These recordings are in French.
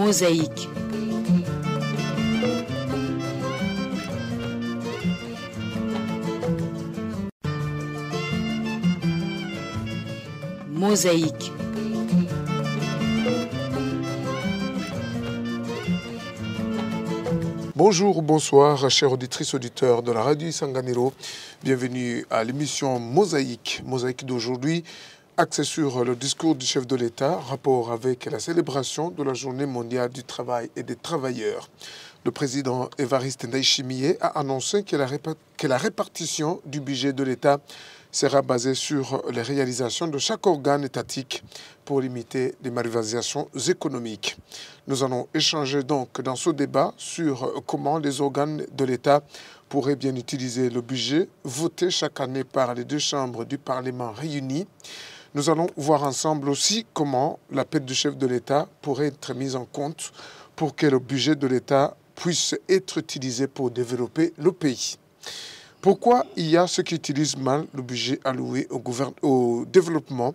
Mosaïque. Mosaïque. Bonjour, bonsoir, chers auditrices, auditeurs de la radio Isanganiro. Bienvenue à l'émission Mosaïque. Mosaïque d'aujourd'hui, axée sur le discours du chef de l'État, rapport avec la célébration de la Journée mondiale du travail et des travailleurs. Le président Évariste Ndayishimiye a annoncé que la répartition du budget de l'État sera basée sur les réalisations de chaque organe étatique pour limiter les malversations économiques. Nous allons échanger donc dans ce débat sur comment les organes de l'État pourraient bien utiliser le budget voté chaque année par les deux chambres du Parlement réunies. Nous allons voir ensemble aussi comment l'appel du chef de l'État pourrait être mis en compte pour que le budget de l'État puisse être utilisé pour développer le pays. Pourquoi il y a ceux qui utilisent mal le budget alloué au développement?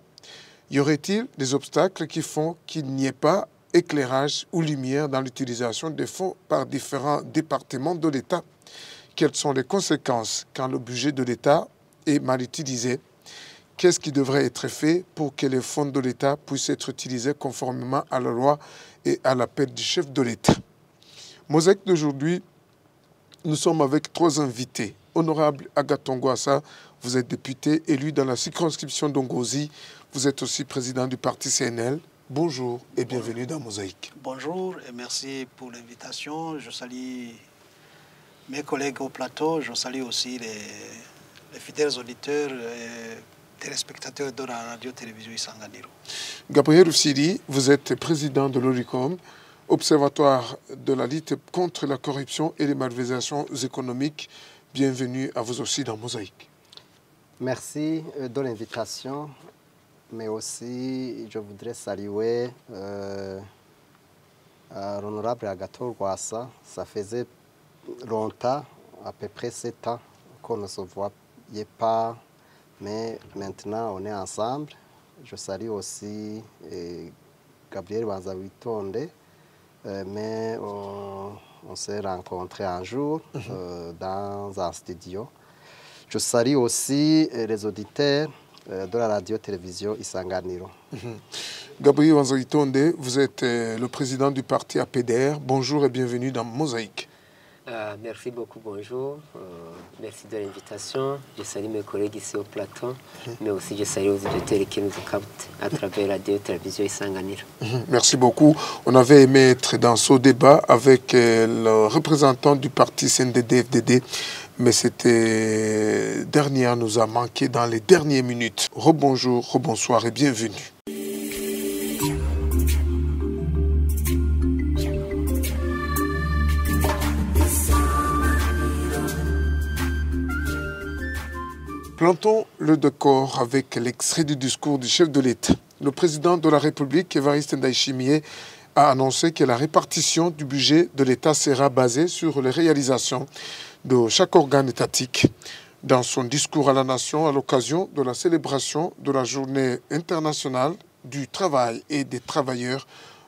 Y aurait-il des obstacles qui font qu'il n'y ait pas éclairage ou lumière dans l'utilisation des fonds par différents départements de l'État? Quelles sont les conséquences quand le budget de l'État est mal utilisé? Qu'est-ce qui devrait être fait pour que les fonds de l'État puissent être utilisés conformément à la loi et à l'appel du chef de l'État? Mosaïque d'aujourd'hui, nous sommes avec trois invités. Honorable Agathon Rwasa, vous êtes député élu dans la circonscription d'Ongozi. Vous êtes aussi président du parti CNL. Bonjour et bienvenue dans Mosaïque. Bonjour et merci pour l'invitation. Je salue mes collègues au plateau. Je salue aussi les fidèles auditeurs et téléspectateurs de la radio-télévision Isanganiro. Gabriel Roussiri, vous êtes président de l'ORICOM, Observatoire de la lutte contre la corruption et les malversations économiques. Bienvenue à vous aussi dans Mosaïque. Merci de l'invitation, mais aussi je voudrais saluer l'honorable Agathon Rwasa. Ça faisait longtemps, à peu près 7 ans, qu'on ne se voyait pas, mais maintenant on est ensemble. Je salue aussi Gabriel Banzawitonde, mais on s'est rencontrés un jour dans un studio. Je salue aussi les auditeurs de la radio-télévision Isanganiro. Gabriel Banzawitonde, vous êtes le président du parti APDR. Bonjour et bienvenue dans Mosaïque. Merci beaucoup, bonjour. Merci de l'invitation. Je salue mes collègues ici au plateau, mais aussi je salue les auditeurs qui nous captent à travers la radio-télévision Isanganiro. Merci beaucoup. On avait aimé être dans ce débat avec le représentant du parti CNDD-FDD, mais cette dernière nous a manqué dans les dernières minutes. Rebonjour, rebonsoir et bienvenue. Plantons le décor avec l'extrait du discours du chef de l'État. Le président de la République, Évariste Ndayishimiye, a annoncé que la répartition du budget de l'État sera basée sur les réalisations de chaque organe étatique. Dans son discours à la nation à l'occasion de la célébration de la Journée internationale du travail et des travailleurs,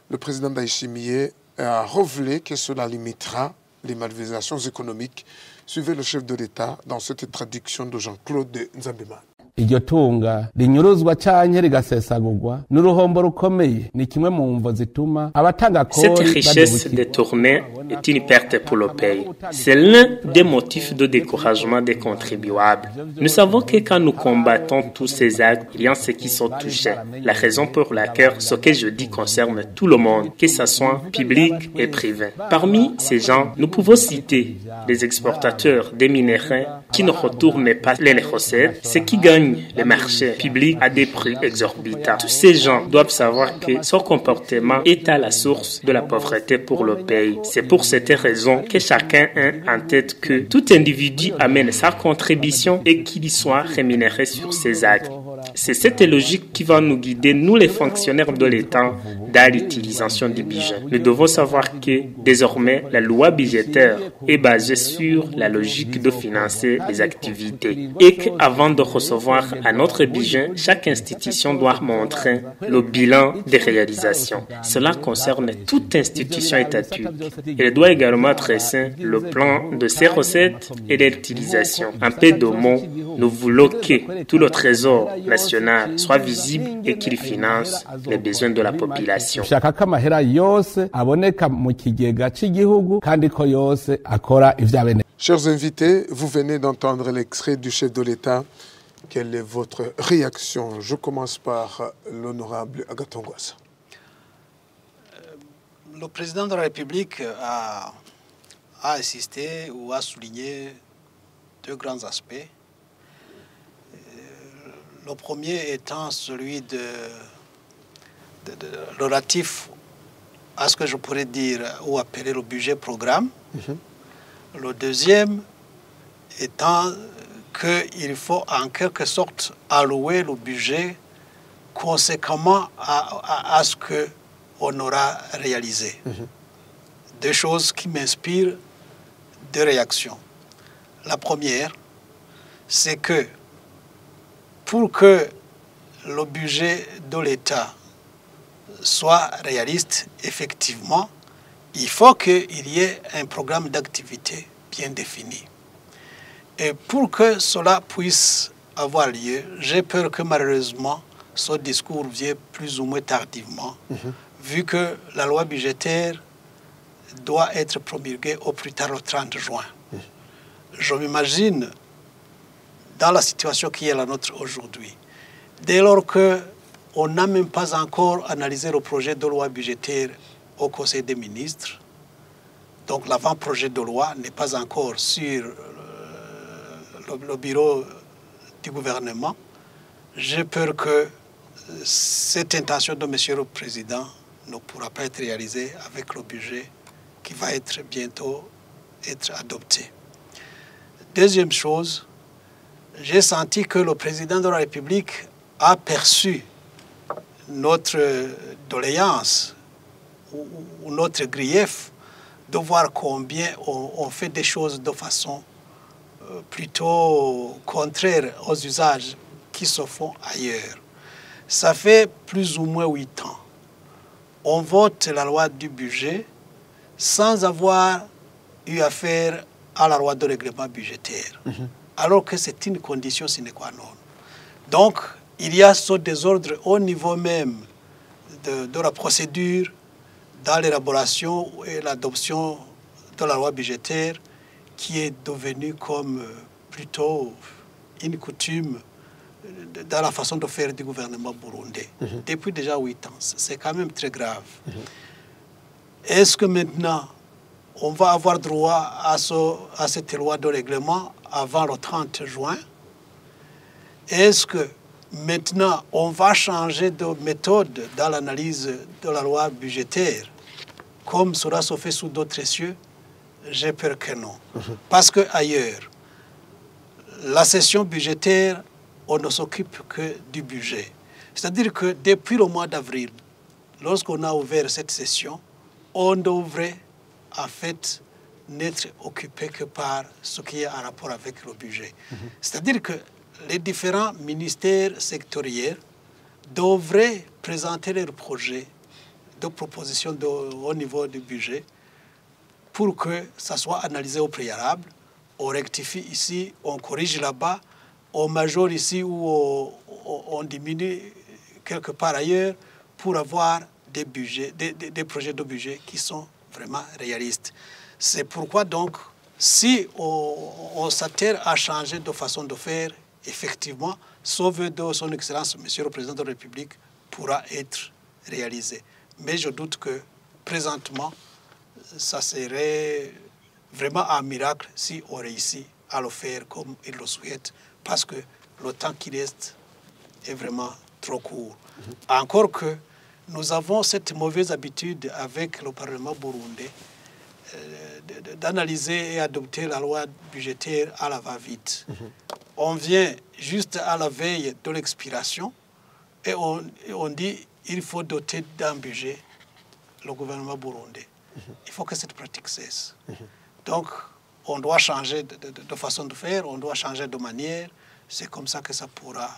le président Ndayishimiye a révélé que cela limitera les malversations économiques. Suivez le chef de l'État dans cette traduction de Jean-Claude Nzambimana. iryo tunga rinyuruzwa canke rigasesagurwa n'uruhombo rukomeye ni kimwe mu mvo zituma abatanga kori. Cette richesse détournée est une perte pour le pays. C'est l'un des motifs de découragement des contribuables. Nous savons que quand nous combattons tous ces actes, il y a ceux qui sont touchés. La raison pour laquelle ce que je dis concerne tout le monde, que ce soit public et privé. Parmi ces gens, nous pouvons citer les exportateurs des minéraux qui ne retournent pas les recettes, ceux qui gagnent les marchés publics à des prix exorbitants. Tous ces gens doivent savoir que son comportement est à la source de la pauvreté pour le pays. C'est pour cette raison que chacun a en tête que tout individu amène sa contribution et qu'il soit rémunéré sur ses actes. C'est cette logique qui va nous guider, nous les fonctionnaires de l'État, dans l'utilisation du budget. Nous devons savoir que désormais, la loi budgétaire est basée sur la logique de financer les activités et qu'avant de recevoir un autre budget, chaque institution doit montrer le bilan des réalisations. Cela concerne toute institution étatique. Elle doit également dresser le plan de ses recettes et l'utilisation. Un peu de mots, nous voulons que tout le trésor national soit visible et qu'il finance les besoins de la population. Chers invités, vous venez d'entendre l'extrait du chef de l'État. Quelle est votre réaction? Je commence par l'honorable Agathon Rwasa. Le président de la République a insisté ou a souligné deux grands aspects. Le premier étant celui relatif à ce que je pourrais dire ou appeler le budget programme. Le deuxième étant qu'il faut en quelque sorte allouer le budget conséquemment à ce qu'on aura réalisé. Deux choses qui m'inspirent deux réactions. La première, c'est que pour que le budget de l'État soit réaliste, effectivement, il faut qu'il y ait un programme d'activité bien défini. Et pour que cela puisse avoir lieu, j'ai peur que malheureusement, ce discours vienne plus ou moins tardivement, vu que la loi budgétaire doit être promulguée au plus tard le 30 juin. Je m'imagine dans la situation qui est la nôtre aujourd'hui. Dès lors qu'on n'a même pas encore analysé le projet de loi budgétaire au Conseil des ministres, donc l'avant-projet de loi n'est pas encore sur le bureau du gouvernement, j'ai peur que cette intention de M. le Président ne pourra pas être réalisée avec le budget qui va être bientôt adopté. Deuxième chose, j'ai senti que le Président de la République a perçu notre doléance ou notre grief de voir combien on fait des choses de façon plutôt contraire aux usages qui se font ailleurs. Ça fait plus ou moins 8 ans. On vote la loi du budget sans avoir eu affaire à la loi de règlement budgétaire, alors que c'est une condition sine qua non. Donc, il y a ce désordre au niveau même de la procédure dans l'élaboration et l'adoption de la loi budgétaire qui est devenue comme plutôt une coutume dans la façon de faire du gouvernement burundais. Depuis déjà 8 ans, c'est quand même très grave. Est-ce que maintenant, on va avoir droit à cette loi de règlement avant le 30 juin? Est-ce que maintenant, on va changer de méthode dans l'analyse de la loi budgétaire, comme cela se fait sous d'autres cieux? J'ai peur que non. Parce qu'ailleurs, la session budgétaire, on ne s'occupe que du budget. C'est-à-dire que depuis le mois d'avril, lorsqu'on a ouvert cette session, on devrait en fait n'être occupé que par ce qui est en rapport avec le budget. C'est-à-dire que les différents ministères sectoriels devraient présenter leurs projets de proposition au niveau du budget pour que ça soit analysé au préalable. On rectifie ici, on corrige là-bas, on majore ici ou on diminue quelque part ailleurs pour avoir des budgets, des projets de budget qui sont vraiment réalistes. C'est pourquoi donc, si on s'atterre à changer de façon de faire, effectivement, ce vœu de son Excellence, Monsieur le Président de la République, pourra être réalisé. Mais je doute que présentement, ça serait vraiment un miracle si on réussit à le faire comme il le souhaite, parce que le temps qui reste est vraiment trop court. Encore que nous avons cette mauvaise habitude avec le Parlement burundais d'analyser et adopter la loi budgétaire à la va-vite. on vient juste à la veille de l'expiration et on dit il faut doter d'un budget le gouvernement burundais. Il faut que cette pratique cesse. Donc, on doit changer de façon de faire, on doit changer de manière. C'est comme ça que ça pourra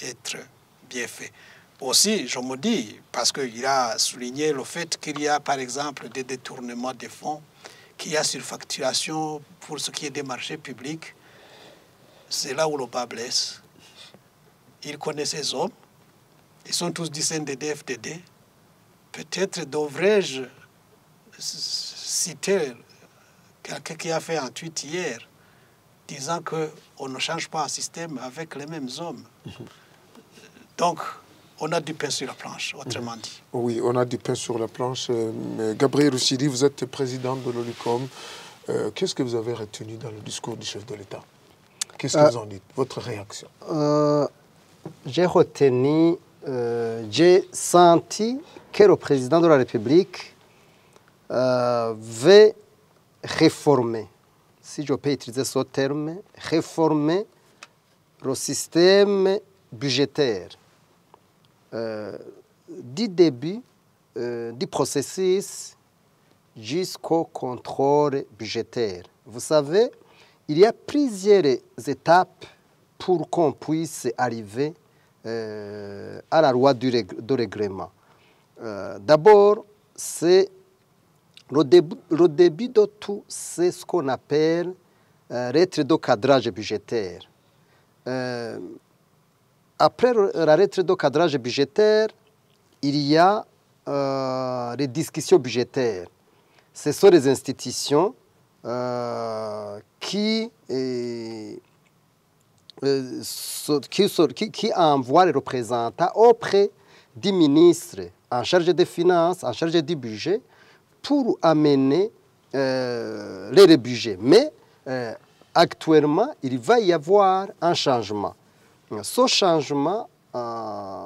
être bien fait. Aussi, je me dis, parce qu'il a souligné le fait qu'il y a, par exemple, des détournements des fonds, qu'il y a surfacturation pour ce qui est des marchés publics, c'est là où le bas blesse. Il connaît ces hommes, ils sont tous du CNDD, FDD. Peut-être devrais-je citer quelqu'un qui a fait un tweet hier disant qu'on ne change pas un système avec les mêmes hommes. Donc, on a du pain sur la planche, autrement dit. Oui, on a du pain sur la planche. Gabriel Roussidi, vous êtes président de l'OLUCOM. Qu'est-ce que vous avez retenu dans le discours du chef de l'État? Qu'est-ce que vous en dites? Votre réaction? J'ai retenu, j'ai senti que le président de la République veut réformer, si je peux utiliser ce terme, réformer le système budgétaire. Du début du processus jusqu'au contrôle budgétaire. Vous savez, il y a plusieurs étapes pour qu'on puisse arriver à la loi de règlement. D'abord, c'est le début de tout, c'est ce qu'on appelle lettre de cadrage budgétaire. Après la lettre de cadrage budgétaire, il y a les discussions budgétaires. Ce sont les institutions qui envoient les représentants auprès du ministre en charge des finances, en charge du budget, pour amener les budgets. Mais actuellement, il va y avoir un changement. Ce changement,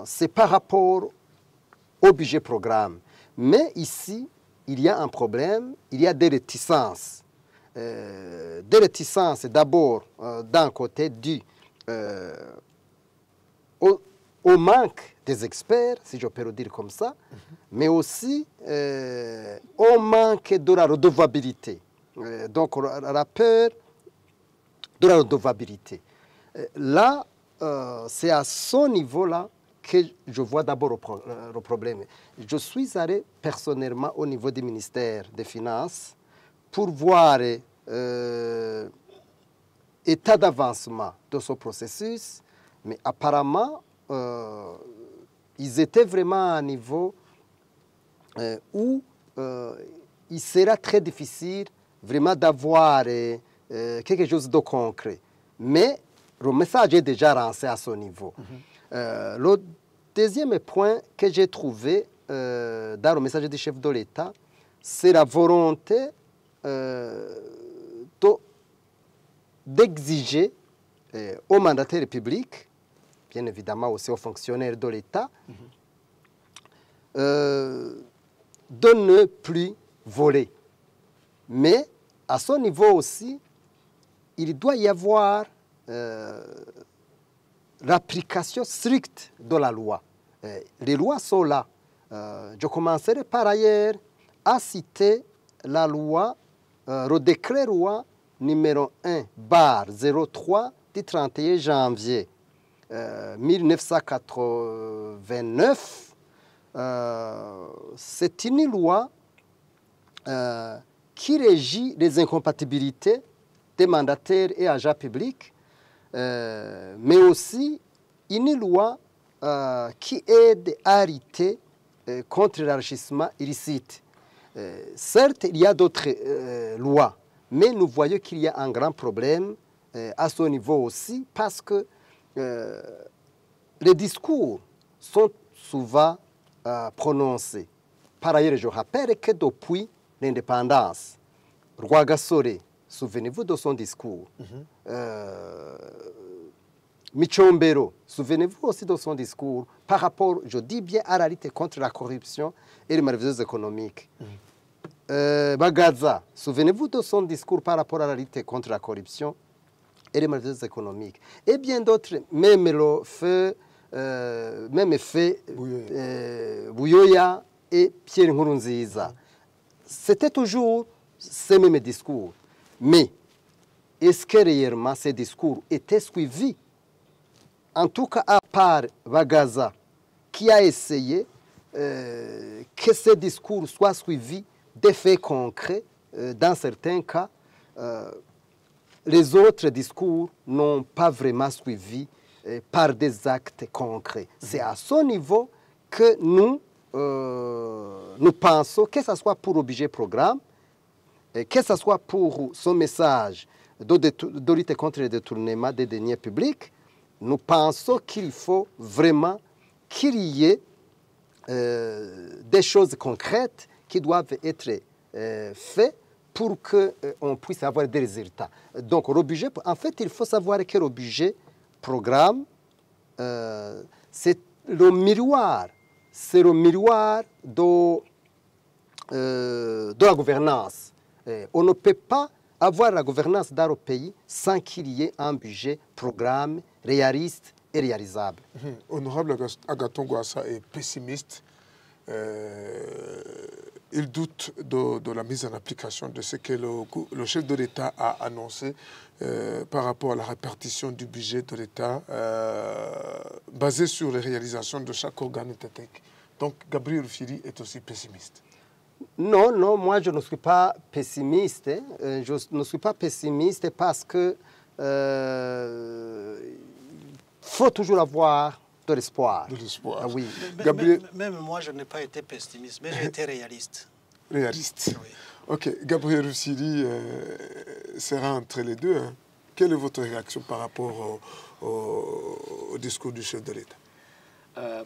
c'est par rapport au budget programme. Mais ici, il y a un problème, il y a des réticences. Des réticences d'abord d'un côté dû au manque des experts, si je peux le dire comme ça, mais aussi au manque de la redevabilité. Donc la peur de la redevabilité. Là, c'est à ce niveau-là que je vois d'abord le problème. Je suis allé personnellement au niveau du ministère des Finances pour voir l'état d'avancement de ce processus, mais apparemment, ils étaient vraiment à un niveau où il sera très difficile vraiment d'avoir quelque chose de concret. Mais le message est déjà lancé à ce niveau. Le deuxième point que j'ai trouvé dans le message du chef de l'État, c'est la volonté d'exiger aux mandataires publics, bien évidemment aussi aux fonctionnaires de l'État, de ne plus voler. Mais à ce niveau aussi, il doit y avoir l'application stricte de la loi. Les lois sont là. Je commencerai par ailleurs à citer la loi, le décret loi numéro 1/03 du 31 janvier 1989. C'est une loi qui régit les incompatibilités des mandataires et agents publics, mais aussi une loi qui aide à lutter contre l'enrichissement illicite. Certes, il y a d'autres lois, mais nous voyons qu'il y a un grand problème à ce niveau aussi, parce que les discours sont souvent prononcés. Par ailleurs, je rappelle que depuis l'indépendance, Rwagasore, souvenez-vous de son discours. Michombero, souvenez-vous aussi de son discours par rapport, je dis bien, à la lutte contre la corruption et les malfaisances économiques. Bagaza, souvenez-vous de son discours par rapport à la lutte contre la corruption et les maladies économiques. Et bien d'autres, même fait Buyoya et Pierre Nkurunziza. C'était toujours ces mêmes discours. Mais est-ce que réellement ces discours étaient suivis? En tout cas, à part Bagaza, qui a essayé que ces discours soient suivis des faits concrets, dans certains cas, les autres discours n'ont pas vraiment suivi par des actes concrets. C'est à ce niveau que nous pensons, que ce soit pour Obligé Programme, que ce soit pour son message de lutte contre le détournement des deniers publics, nous pensons qu'il faut vraiment qu'il y ait des choses concrètes qui doivent être faites pour qu'on puisse avoir des résultats. Donc, en fait, il faut savoir que le budget programme, c'est le miroir de la gouvernance. On ne peut pas avoir la gouvernance dans le pays sans qu'il y ait un budget programme réaliste et réalisable. Honorable Agathon Rwasa est pessimiste. Il doute de la mise en application de ce que le chef de l'État a annoncé par rapport à la répartition du budget de l'État basé sur les réalisations de chaque organe étatique. Donc Gabriel Rufiri est aussi pessimiste. Non, moi je ne suis pas pessimiste. Je ne suis pas pessimiste parce que faut toujours avoir de l'espoir. De l'espoir. Ah, oui. Même moi, je n'ai pas été pessimiste, mais j'ai été réaliste. Réaliste. Oui. Ok, Gabriel Rufiri sera entre les deux. Hein. Quelle est votre réaction par rapport au discours du chef de l'État?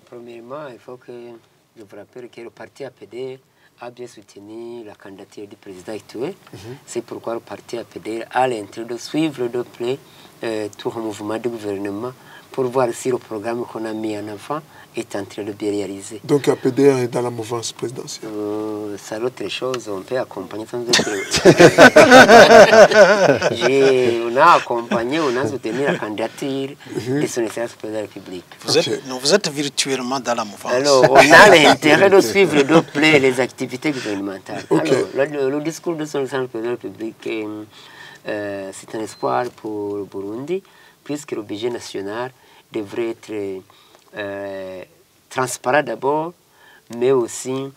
Premièrement, il faut que je vous rappelle que le parti APD a bien soutenu la candidature du président actuel. C'est pourquoi le parti APD a l'intérêt de suivre de près tout le mouvement du gouvernement pour voir si le programme qu'on a mis en avant est en train de bien réaliser. Donc APDR est dans la mouvance présidentielle. C'est l'autre chose, on peut accompagner sans être... On a accompagné, on a soutenu la candidature de son Excellence président de la République. Vous êtes virtuellement dans la mouvance. Alors, on a l'intérêt de suivre de près les activités gouvernementales. Okay. Alors, le discours de son Excellence président de la République, c'est un espoir pour le Burundi, puisque le budget national devrait être transparent d'abord, mais aussi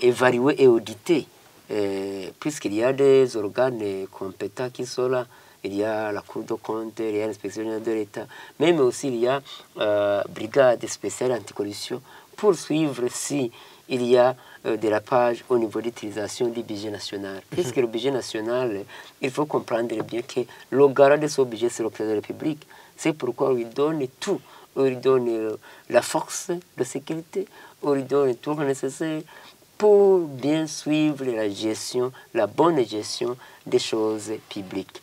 évalué et audité, puisqu'il y a des organes compétents qui sont là. Il y a la Cour de compte, il y a l'inspection de l'État, même aussi il y a brigade spéciale anticorruption pour suivre si il y a dérapage au niveau d'utilisation du budget national. Puisque le budget national, il faut comprendre bien que le garant de ce budget, c'est le président de la République. C'est pourquoi on lui donne tout. On lui donne la force de sécurité, on lui donne tout le nécessaire pour bien suivre la gestion, la bonne gestion des choses publiques.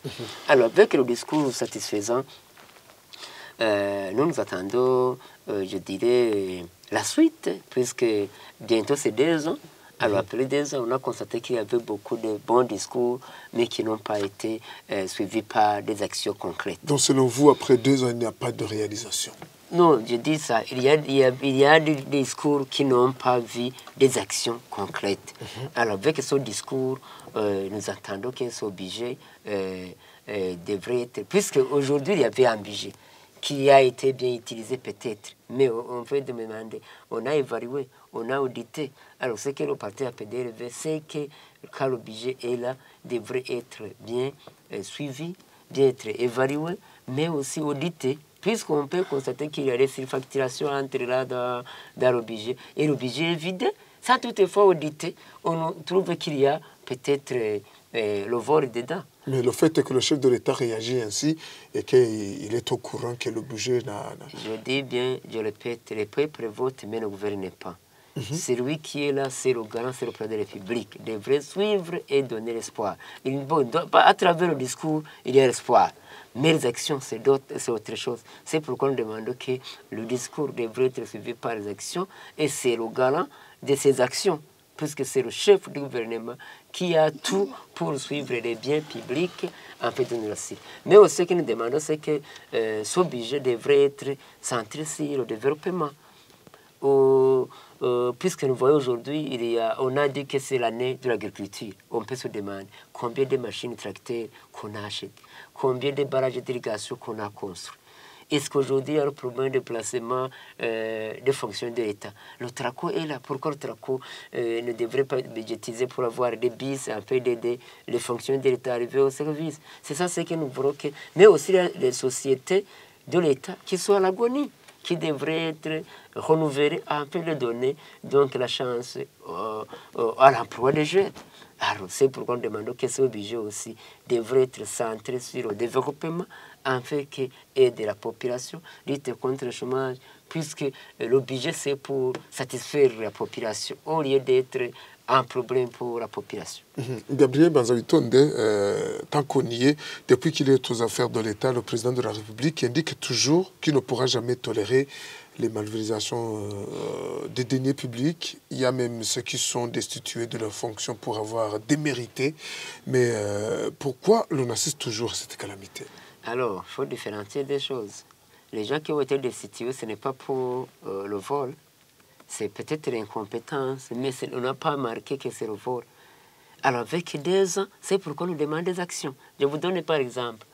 Alors, avec le discours satisfaisant, nous attendons, je dirais, la suite, puisque bientôt c'est 2 ans. Alors, après 2 ans, on a constaté qu'il y avait beaucoup de bons discours, mais qui n'ont pas été suivis par des actions concrètes. Donc, selon vous, après 2 ans, il n'y a pas de réalisation? Non, je dis ça. Il y a des discours qui n'ont pas vu des actions concrètes. Alors, avec ce discours, nous attendons que ce budget devrait être... Puisque aujourd'hui, il y avait un budget qui a été bien utilisé peut-être, mais on peut demander, on a évalué, on a audité. Alors, ce que le parti APD veut, c'est que quand le budget est là, devrait être bien suivi, bien être évalué, mais aussi audité, puisqu'on peut constater qu'il y a des surfacturations entre là dans le budget. Et le budget est vide, sans toutefois auditer, on trouve qu'il y a peut-être le vol dedans. Mais le fait est que le chef de l'État réagit ainsi et qu'il est au courant que le budget n'a... Je dis bien, je répète, le peuple vote, mais ne gouverne pas. C'est lui qui est là, c'est le garant, c'est le président de la République. Devrait suivre et donner l'espoir. À travers le discours, il y a l'espoir. Mais les actions, c'est autre chose. C'est pourquoi nous demandons que le discours devrait être suivi par les actions et c'est le garant de ces actions. puisque c'est le chef du gouvernement qui a tout pour suivre les biens publics en fait de la Syrie. Mais aussi ce que nous demandons, c'est que ce budget devrait être centré sur le développement. Puisque nous voyons aujourd'hui, on a dit que c'est l'année de l'agriculture. On peut se demander combien de machines tracteurs qu'on a achetées, combien de barrages d'irrigation qu'on a construits. Est-ce qu'aujourd'hui, il y a le problème de placement des fonctions de l'État? Le TRACO est là. Pourquoi le TRACO ne devrait pas être budgétisé pour avoir des bis, un peu d'aider les fonctions de l'État à arriver au service? C'est ça ce que nous voulons. Mais aussi les sociétés de l'État qui sont à l'agonie, qui devraient être renouvelées, un peu de donner donc la chance à l'emploi des jeunes. Alors, c'est pourquoi nous demandons que ce budget aussi devrait être centré sur le développement, afin qu'aider la population, lutter contre le chômage, puisque le budget c'est pour satisfaire la population, au lieu d'être un problème pour la population. Gabriel Banzawitonde, tant qu'on y est, depuis qu'il est aux affaires de l'État, le président de la République indique toujours qu'il ne pourra jamais tolérer les malversations des deniers publics. Il y a même ceux qui sont destitués de leurs fonctions pour avoir démérité. Mais pourquoi l'on assiste toujours à cette calamité? Alors, il faut différencier des choses. Les gens qui ont été destitués, ce n'est pas pour le vol. C'est peut-être l'incompétence, mais on n'a pas marqué que c'est le vol. Alors, avec 2 ans, c'est pourquoi nous demandons des actions. Je vous donne par exemple.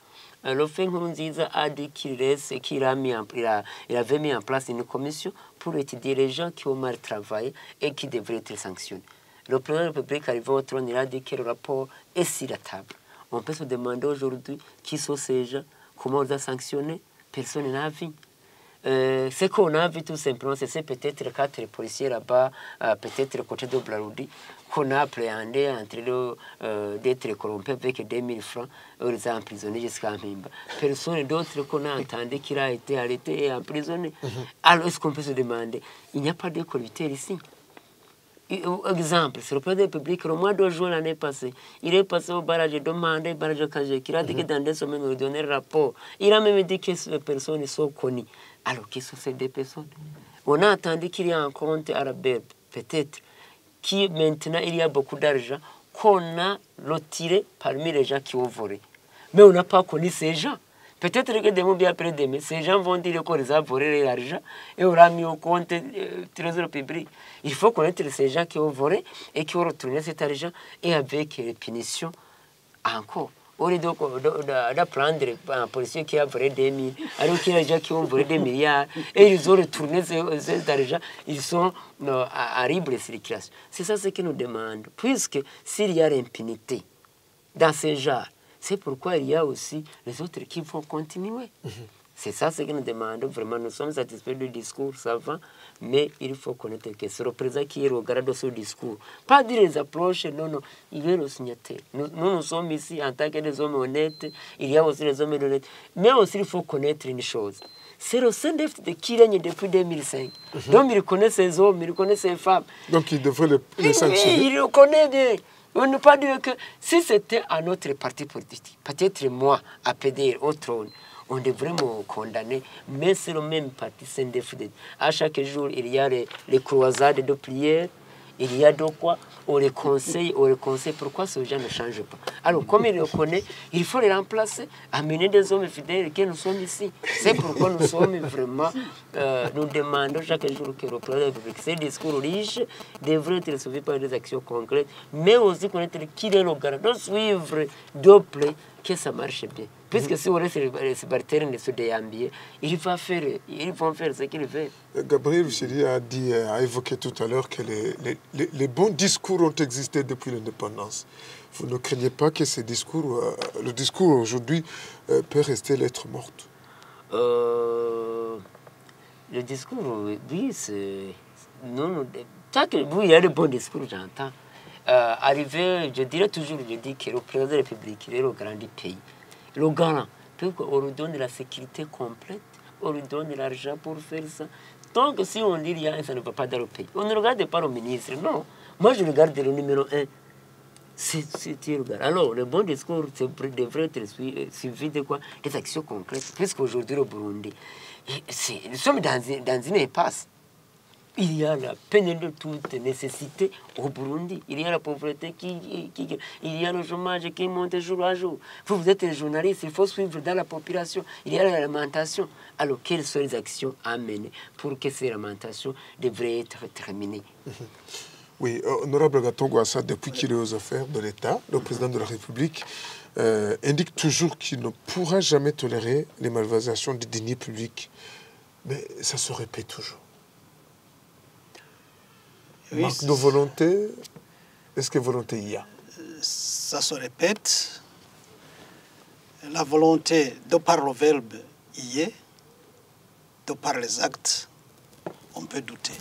Le fait Nkurunziza a dit qu'il avait mis en place une commission pour étudier les gens qui ont mal travaillé et qui devraient être sanctionnés. Le président de la République arrivé au trône, il a dit que le rapport est sur la table. On peut se demander aujourd'hui qui sont ces gens, comment on les a sanctionnés, personne n'a vu. Ce qu'on a vu tout simplement, c'est peut-être 4 policiers là-bas, peut-être le côté de Blaroudi, qu'on a appréhendé en train d'être corrompu avec 2000 francs, on les a emprisonnés jusqu'à Mimba. Personne d'autre qu'on a entendu qu'il a été arrêté et emprisonné. Alors est-ce qu'on peut se demander, il n'y a pas de corrupteur ici? Exemple, c'est le président de la République, le mois de juin l'année passée, il est passé au barrage de Mandé, barrage de Kajek, il a dit que dans 2 semaines, on lui donnait le rapport. Il a même dit que ces personnes sont connues. Alors, qui sont ces 2 personnes? On a entendu qu'il y a un compte arabe, peut-être, qui maintenant, il y a beaucoup d'argent qu'on a retiré parmi les gens qui ont volé. Mais on n'a pas connu ces gens. Peut-être que demain, bien après demain, ces gens vont dire qu'on les a volé l'argent et on l'a mis au compte trésor public. Il faut connaître ces gens qui ont volé et qui ont retourné cet argent et avec les punitions encore. Au lieu d'apprendre un policier qui a volé 2000, alors qu'il y a des gens qui ont volé des milliards et ils ont retourné cet argent, ils sont à libre circulation. C'est ça ce que nous demandons. Puisque s'il y a l'impunité dans ces genres, c'est pourquoi il y a aussi les autres qui vont continuer. C'est ça ce que nous demandons. Vraiment, nous sommes satisfaits du discours, ça va, mais il faut connaître que c'est le président qui est au garde de ce discours. Pas dire les approches, non, non, il est le signataire. Nous sommes ici en tant que des hommes honnêtes, il y a aussi des hommes honnêtes. Mais aussi, il faut connaître une chose. C'est le CNDF qui règne depuis 2005. Donc, il connaît ces hommes, il connaît ces femmes. Donc, il devrait les sanctionner. Il le connaît bien. On ne peut pas dire que si c'était un autre parti politique, peut-être moi, à PDR, au trône, on devrait me condamner, mais c'est le même parti CNDF. À chaque jour, il y a les croisades de prière, il y a de quoi, on les conseille, pourquoi ce gens ne changent pas. Alors, comme il le connaît, il faut les remplacer, amener des hommes fidèles que nous sommes ici. C'est pourquoi nous sommes vraiment, nous demandons chaque jour que le président de la République, ces discours riches devraient être suivis par des actions concrètes, mais aussi connaître qui est le garant, de suivre de près que ça marche bien. Puisque si on laisse les séparataires de se déambiller, ils vont faire ce qu'ils veulent. Gabriel Chili a évoqué tout à l'heure que les bons discours ont existé depuis l'indépendance. Vous ne craignez pas que ces discours, le discours aujourd'hui peut rester lettre morte? Le discours, oui, c'est... Non, oui, il y a de bons discours, j'entends. Arrivé, je dirais toujours, je dis que le président de la République, il est le grand du pays. Le garant, on lui donne la sécurité complète, on lui donne l'argent pour faire ça. Donc, si on dit rien, ça ne va pas dans le pays. On ne regarde pas le ministre, non. Moi, je regarde le numéro 1. C'est le gars. Alors, le bon discours devrait être suivi de quoi? Des actions concrètes. Puisqu'aujourd'hui, au Burundi, nous sommes dans une impasse. Il y a la peine de toute nécessité au Burundi. Il y a la pauvreté il y a le chômage qui monte jour à jour. Vous êtes un journaliste, il faut suivre dans la population. Il y a la lamentation. Alors, quelles sont les actions à mener pour que ces lamentations devraient être terminées? Oui, honorable Gatogwassa, depuis qu'il est aux affaires de l'État, le président de la République indique toujours qu'il ne pourra jamais tolérer les malversations des deniers publics. Mais ça se répète toujours. Oui, manque de volonté, est-ce que volonté il y a? Ça se répète. La volonté, de par le verbe, y est. De par les actes, on peut douter.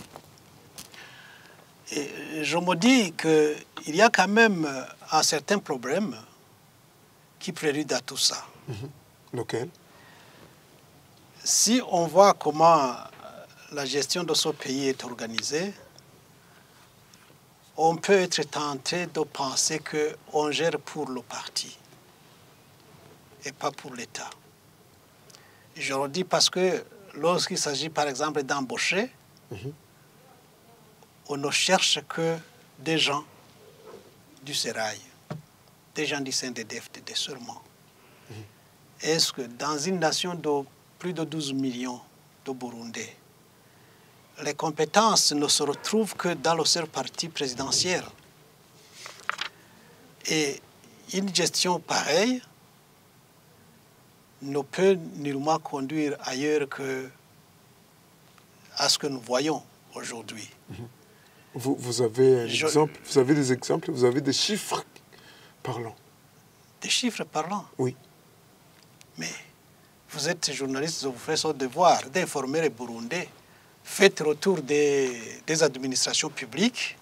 Et je me dis qu'il y a quand même un certain problème qui prélude à tout ça. Lequel? Si on voit comment la gestion de ce pays est organisée, on peut être tenté de penser qu'on gère pour le parti et pas pour l'État. Je le dis parce que lorsqu'il s'agit par exemple d'embaucher, on ne cherche que des gens du Sérail, des gens du CNDD-FDD seulement. Est-ce que dans une nation de plus de 12 millions de Burundais, les compétences ne se retrouvent que dans le seul parti présidentiel? Et une gestion pareille ne peut nullement conduire ailleurs que à ce que nous voyons aujourd'hui. Vous avez vous avez des exemples, vous avez des chiffres parlants. Des chiffres parlants? Oui. Mais vous êtes journaliste, vous faites son devoir d'informer les Burundais. Faites le tour des administrations publiques,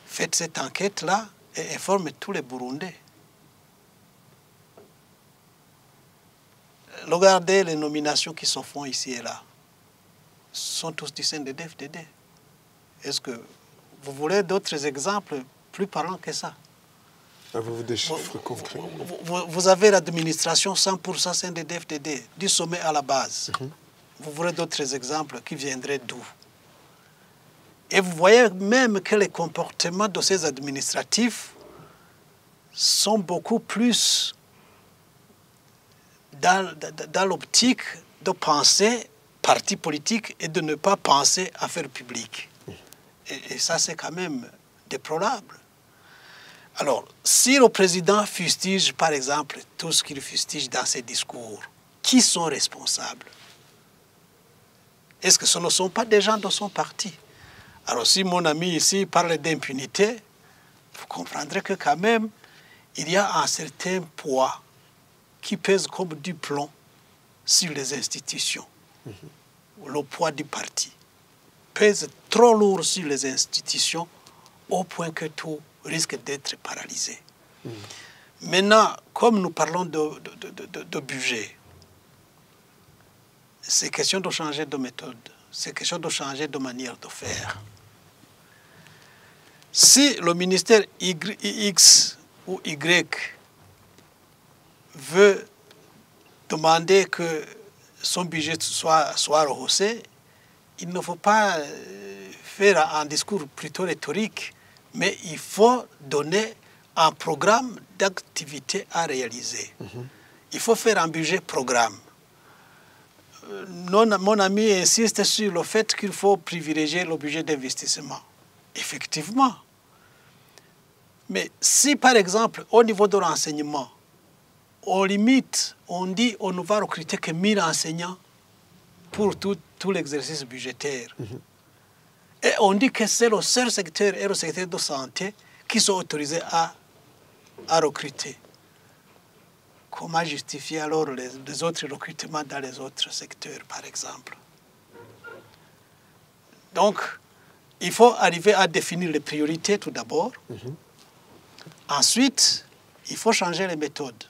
faites cette enquête-là et informez tous les Burundais. Regardez les nominations qui se font ici et là. Ce sont tous du CNDD-FDD. Est-ce que vous voulez d'autres exemples plus parlants que ça? Avez-vous des chiffres concrets? Vous avez l'administration 100% CNDD-FDD, du sommet à la base. Vous voulez d'autres exemples qui viendraient d'où? Et vous voyez même que les comportements de ces administratifs sont beaucoup plus dans l'optique de penser parti politique et de ne pas penser affaires publiques. Et ça, c'est quand même déplorable. Alors, si le président fustige, par exemple, tout ce qu'il fustige dans ses discours, qui sont responsables? Est-ce que ce ne sont pas des gens de son parti? Alors, si mon ami ici parle d'impunité, vous comprendrez que quand même, il y a un certain poids qui pèse comme du plomb sur les institutions. Le poids du parti pèse trop lourd sur les institutions au point que tout risque d'être paralysé. Maintenant, comme nous parlons de budget, c'est question de changer de méthode, c'est question de changer de manière de faire. Si le ministère X ou Y veut demander que son budget soit rehaussé, il ne faut pas faire un discours plutôt rhétorique, mais il faut donner un programme d'activité à réaliser. Il faut faire un budget programme. Mon ami insiste sur le fait qu'il faut privilégier le budget d'investissement. Effectivement. Mais si, par exemple, au niveau de l'enseignement, on limite, on dit on ne va recruter que 1000 enseignants pour tout l'exercice budgétaire. Et on dit que c'est le seul secteur et le secteur de santé qui sont autorisés à recruter. Comment justifier alors les autres recrutements dans les autres secteurs, par exemple? Donc, il faut arriver à définir les priorités tout d'abord. Ensuite, il faut changer les méthodes.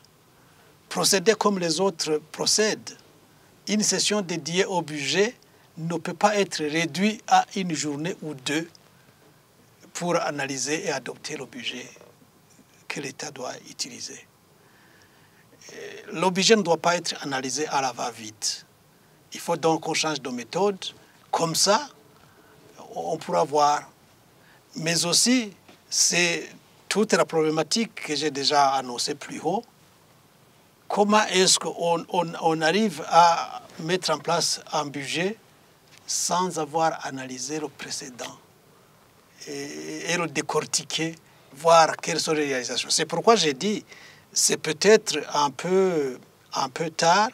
Procéder comme les autres procèdent. Une session dédiée au budget ne peut pas être réduite à une journée ou deux pour analyser et adopter le budget que l'État doit utiliser. Le budget ne doit pas être analysé à la va-vite. Il faut donc qu'on change de méthode. Comme ça, on pourra voir. Mais aussi, c'est toute la problématique que j'ai déjà annoncée plus haut. Comment est-ce qu'on arrive à mettre en place un budget sans avoir analysé le précédent et le décortiquer, voir quelles sont les réalisations. C'est pourquoi j'ai dit, c'est peut-être un peu tard,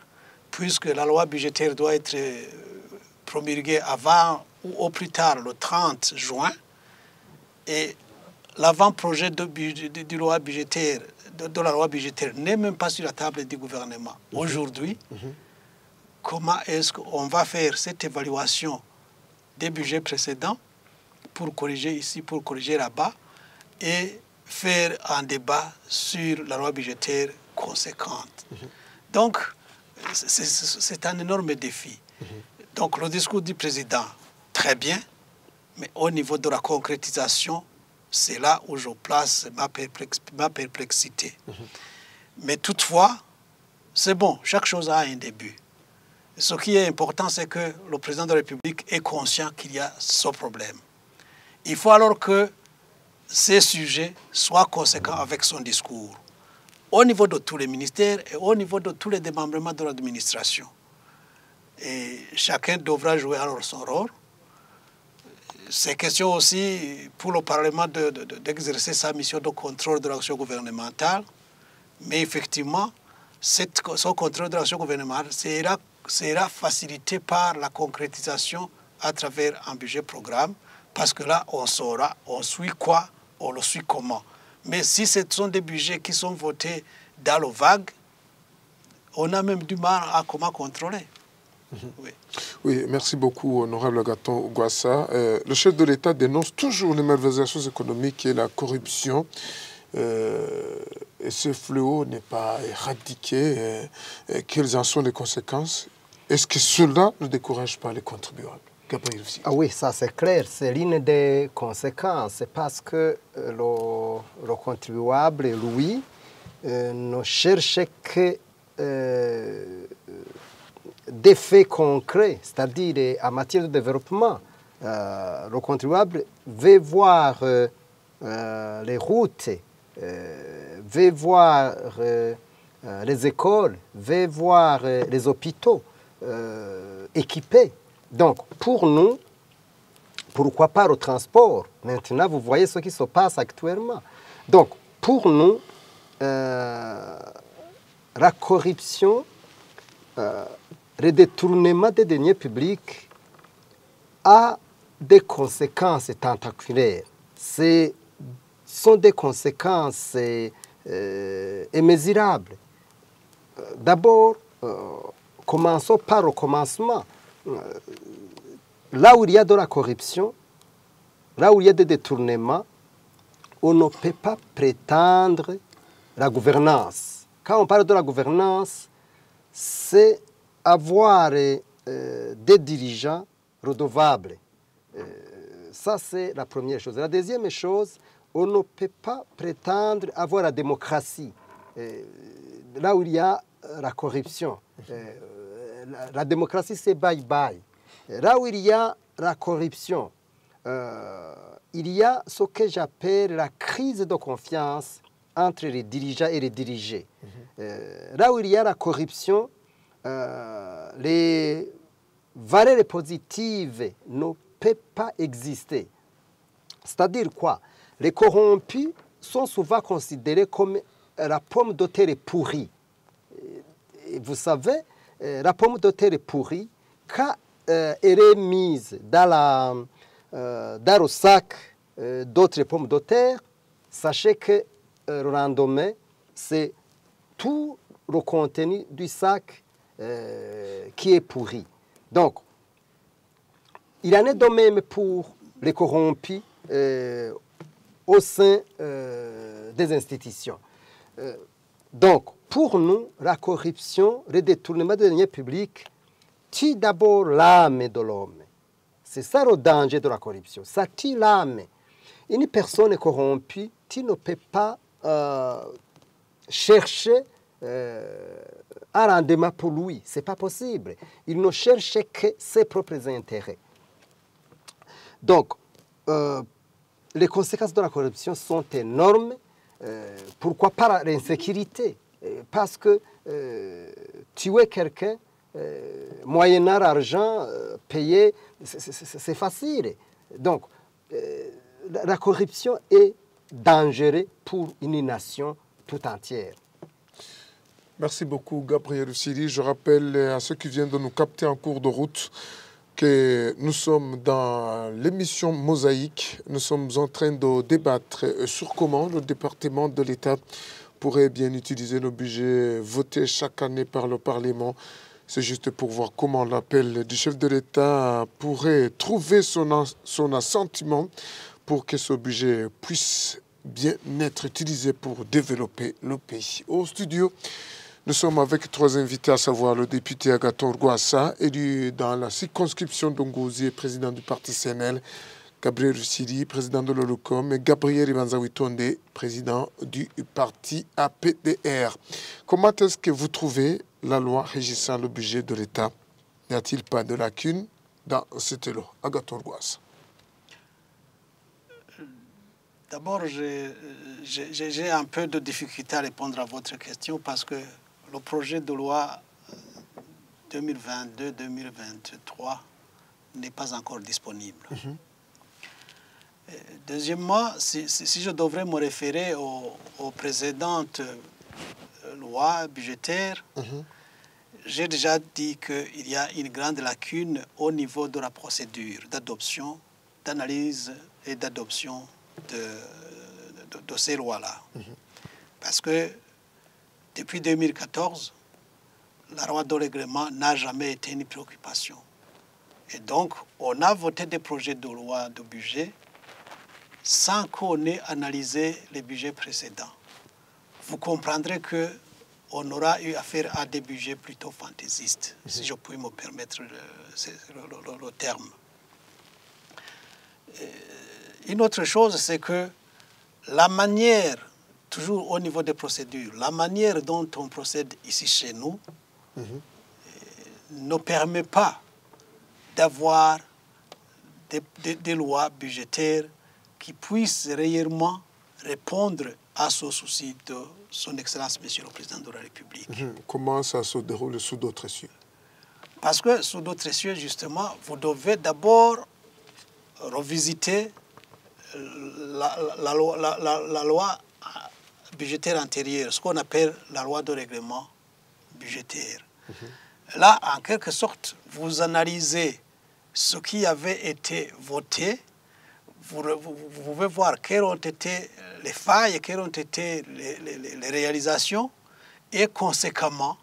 puisque la loi budgétaire doit être promulguée avant ou au plus tard le 30 juin, et l'avant-projet de la loi budgétaire n'est même pas sur la table du gouvernement. Aujourd'hui, comment est-ce qu'on va faire cette évaluation des budgets précédents pour corriger ici, pour corriger là-bas, et faire un débat sur la loi budgétaire conséquente. Donc, c'est un énorme défi. Donc, le discours du président, très bien, mais au niveau de la concrétisation, c'est là où je place ma perplexité. Mais toutefois, c'est bon, chaque chose a un début. Ce qui est important, c'est que le président de la République est conscient qu'il y a ce problème. Il faut alors que ces sujets soient conséquents avec son discours, au niveau de tous les ministères et au niveau de tous les démembrements de l'administration. Et chacun devra jouer alors son rôle. C'est question aussi pour le Parlement d'exercer sa mission de contrôle de l'action gouvernementale. Mais effectivement, ce contrôle de l'action gouvernementale sera facilité par la concrétisation à travers un budget programme, parce que là, on saura, on suit quoi, on le suit comment. Mais si ce sont des budgets qui sont votés dans le vague, on a même du mal à comment contrôler. Oui. Oui, merci beaucoup, honorable Agathon Rwasa. Le chef de l'État dénonce toujours les malversations économiques et la corruption. Et ce fléau n'est pas éradiqué. Quelles en sont les conséquences? Est-ce que cela ne décourage pas les contribuables? Ah oui, ça c'est clair. C'est l'une des conséquences. Parce que le contribuable, lui, ne cherche que des faits concrets, c'est-à-dire en matière de développement. Le contribuable veut voir les routes, veut voir les écoles, veut voir les hôpitaux équipés. Donc, pour nous, pourquoi pas le transport? Maintenant, vous voyez ce qui se passe actuellement. Donc, pour nous, la corruption, le détournement des deniers publics a des conséquences tentaculaires. Ce sont des conséquences immésurables. D'abord, commençons par le commencement. Là où il y a de la corruption, là où il y a des détournements, on ne peut pas prétendre la gouvernance. Quand on parle de la gouvernance, c'est avoir des dirigeants redevables. Ça, c'est la première chose. La deuxième chose, on ne peut pas prétendre avoir la démocratie. Là où il y a la corruption, la démocratie, c'est bye-bye. Là où il y a la corruption, il y a ce que j'appelle la crise de confiance entre les dirigeants et les dirigés. Là où il y a la corruption, les valeurs positives ne peuvent pas exister. C'est-à-dire quoi? Les corrompus sont souvent considérés comme la pomme de terre pourrie. Et vous savez, la pomme de terre pourrie, quand elle est mise dans le sac d'autres pommes de terre, sachez que le lendemain, c'est tout le contenu du sac qui est pourri. Donc, il en est de même pour les corrompus au sein des institutions. Donc, pour nous, la corruption, le détournement des deniers publics tue d'abord l'âme de l'homme. C'est ça le danger de la corruption. Ça tue l'âme. Une personne corrompue, tu ne peux pas chercher un rendement pour lui. Ce n'est pas possible. Il ne cherche que ses propres intérêts. Donc, les conséquences de la corruption sont énormes. Pourquoi par l'insécurité? Parce que tuer quelqu'un, moyennant argent, payer, c'est facile. Donc, la corruption est dangereuse pour une nation tout entière. Merci beaucoup, Gabriel Siri. Je rappelle à ceux qui viennent de nous capter en cours de route que nous sommes dans l'émission Mosaïque. Nous sommes en train de débattre sur comment le département de l'État pourrait bien utiliser le budget voté chaque année par le Parlement. C'est juste pour voir comment l'appel du chef de l'État pourrait trouver son assentiment pour que ce budget puisse bien être utilisé pour développer le pays. Au studio, nous sommes avec 3 invités, à savoir le député Agathon Rwasa, élu dans la circonscription d'Ongozi, président du parti CNL, Gabriel Siri, président de l'Olocom, et Gabriel Ibanzawitonde, président du parti APDR. Comment est-ce que vous trouvez la loi régissant le budget de l'État? N'y a-t-il pas de lacune dans cette loi? Agathon Rwasa. D'abord, j'ai un peu de difficulté à répondre à votre question parce que le projet de loi 2022-2023 n'est pas encore disponible. Deuxièmement, si je devrais me référer aux précédentes lois budgétaires, j'ai déjà dit qu'il y a une grande lacune au niveau de la procédure d'adoption, d'analyse et d'adoption de ces lois-là. Parce que depuis 2014, la loi de règlement n'a jamais été une préoccupation. Et donc, on a voté des projets de loi de budget sans qu'on ait analysé les budgets précédents. Vous comprendrez qu'on aura eu affaire à des budgets plutôt fantaisistes, si je puis me permettre le terme. Une autre chose, c'est que la manière, toujours au niveau des procédures, la manière dont on procède ici chez nous ne permet pas d'avoir des lois budgétaires qui puissent réellement répondre à ce souci de son Excellence, Monsieur le Président de la République. Comment ça se déroule sous d'autres cieux? Parce que sous d'autres cieux, justement, vous devez d'abord revisiter la loi budgétaire antérieure, ce qu'on appelle la loi de règlement budgétaire. Là, en quelque sorte, vous analysez ce qui avait été voté, vous pouvez voir quelles ont été les failles, quelles ont été les réalisations, et conséquemment,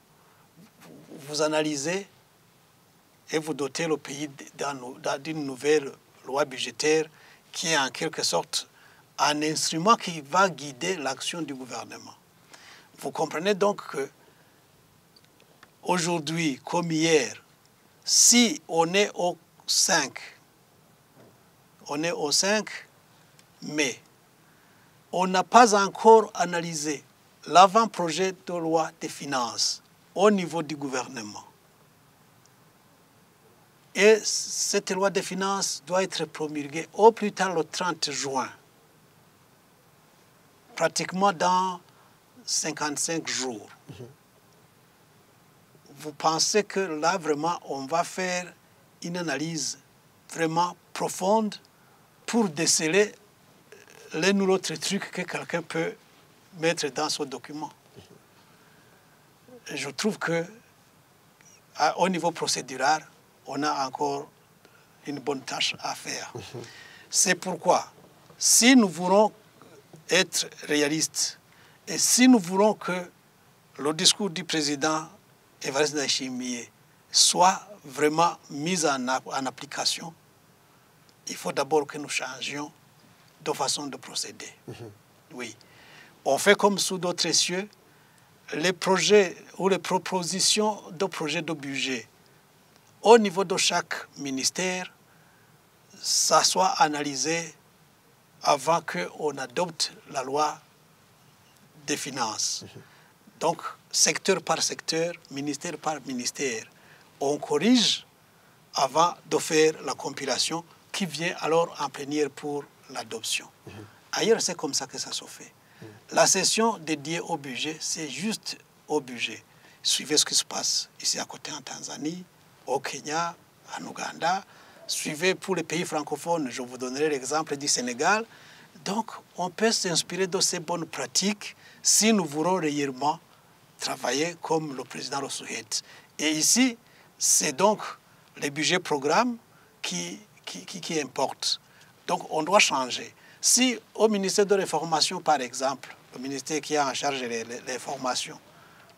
vous analysez et vous dotez le pays d'une nouvelle loi budgétaire qui est en quelque sorte un instrument qui va guider l'action du gouvernement. Vous comprenez donc que aujourd'hui, comme hier, si on est au 5, mais on n'a pas encore analysé l'avant-projet de loi des finances au niveau du gouvernement. Et cette loi des finances doit être promulguée au plus tard le 30 juin, pratiquement dans 55 jours. Vous pensez que là, vraiment, on va faire une analyse vraiment profonde pour déceler l'un ou l'autre truc que quelqu'un peut mettre dans son document? Je trouve qu'au niveau procédural, on a encore une bonne tâche à faire. C'est pourquoi, si nous voulons être réalistes et si nous voulons que le discours du président Evariste Ndayishimiye soit vraiment mis en application, il faut d'abord que nous changions de façon de procéder. Oui. On fait comme sous d'autres cieux, les projets ou les propositions de projets de budget au niveau de chaque ministère, ça soit analysé avant qu'on adopte la loi des finances. Donc, secteur par secteur, ministère par ministère, on corrige avant de faire la compilation qui vient alors en plénière pour l'adoption. Ailleurs, c'est comme ça que ça se fait. La session dédiée au budget, c'est juste au budget. Suivez ce qui se passe ici à côté en Tanzanie, au Kenya, en Ouganda. Suivez pour les pays francophones, je vous donnerai l'exemple du Sénégal. Donc, on peut s'inspirer de ces bonnes pratiques si nous voulons réellement travailler comme le président le souhaite. Et ici, c'est donc les budgets programmes qui importent. Donc, on doit changer. Si au ministère de l'information, par exemple, le ministère qui a en charge les formations,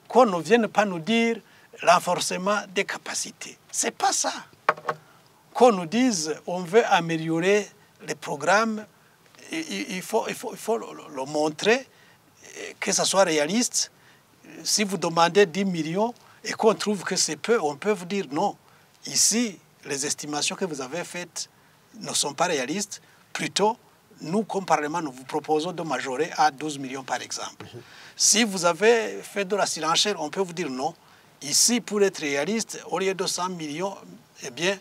qu'on ne vienne pas nous dire renforcement des capacités. Ce n'est pas ça. Qu'on nous dise on veut améliorer les programmes, il faut le montrer, que ça soit réaliste. Si vous demandez 10 millions et qu'on trouve que c'est peu, on peut vous dire non. Ici, les estimations que vous avez faites ne sont pas réalistes. Plutôt, nous, comme Parlement, nous vous proposons de majorer à 12 millions, par exemple. Si vous avez fait de la surenchère, on peut vous dire non. Ici, pour être réaliste, au lieu de 100 millions, eh bien,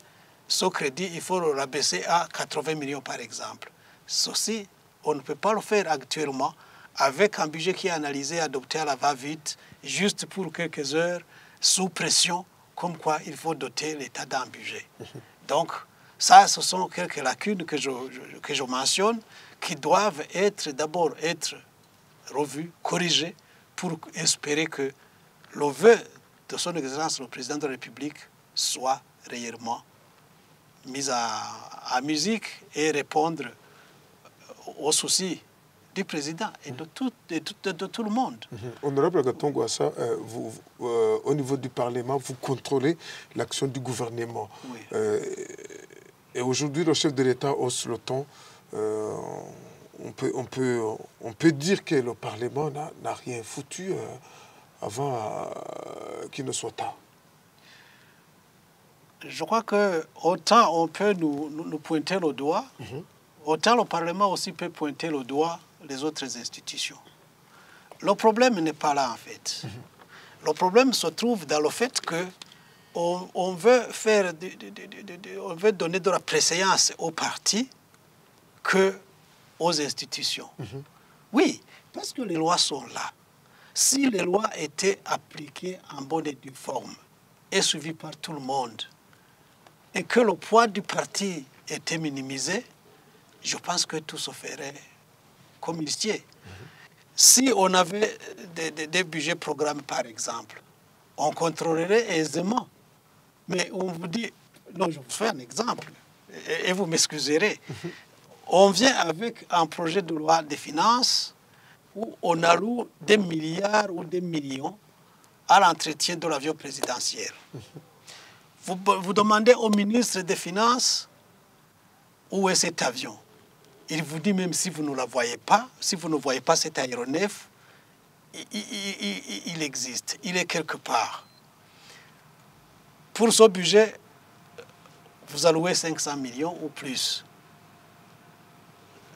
ce crédit, il faut le rabaisser à 80 millions, par exemple. Ceci, on ne peut pas le faire actuellement avec un budget qui est analysé, adopté à la va-vite, juste pour quelques heures, sous pression, comme quoi il faut doter l'État d'un budget. Donc, ça, ce sont quelques lacunes que je mentionne, qui doivent d'abord être revues, corrigées, pour espérer que le vœu de son Excellence, le Président de la République, soit réellement mis à musique et répondre aux soucis du président et de tout le monde. Honorable Agathon Rwasa, au niveau du Parlement, vous contrôlez l'action du gouvernement. Oui. Et aujourd'hui, le chef de l'État hausse le ton. On peut dire que le Parlement n'a rien foutu avant qu'il ne soit tard. Je crois que autant on peut nous pointer le doigt, autant le Parlement aussi peut pointer le doigt les autres institutions. Le problème n'est pas là, en fait. Le problème se trouve dans le fait que on veut donner de la préséance aux partis que aux institutions. Oui, parce que les lois sont là. Si les lois étaient appliquées en bonne et due forme et suivies par tout le monde, et que le poids du parti était minimisé, je pense que tout se ferait comme il sied. Si on avait des budgets programmes, par exemple, on contrôlerait aisément. Mais on vous dit, non, je vous fais un exemple, et vous m'excuserez. On vient avec un projet de loi des finances où on alloue des milliards ou des millions à l'entretien de l'avion présidentiel. Vous demandez au ministre des Finances où est cet avion. Il vous dit même si vous ne la voyez pas, si vous ne voyez pas cet aéronef, il existe, il est quelque part. Pour ce budget, vous allouez 500 millions ou plus.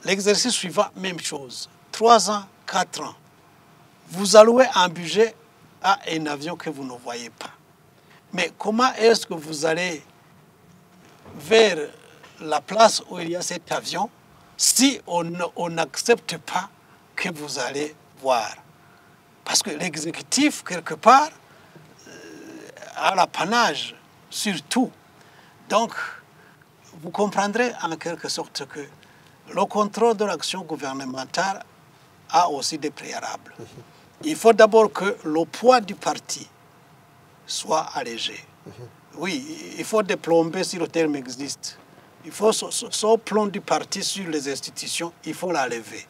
L'exercice suivant, même chose. 3 ans, 4 ans. Vous allouez un budget à un avion que vous ne voyez pas. Mais comment est-ce que vous allez vers la place où il y a cet avion si on n'accepte pas que vous allez voir? Parce que l'exécutif, quelque part, a l'apanage sur tout. Donc, vous comprendrez en quelque sorte que le contrôle de l'action gouvernementale a aussi des préalables. Il faut d'abord que le poids du parti soit allégé. Oui, il faut déplomber si le terme existe. Il faut ce plomb du parti sur les institutions, il faut la lever.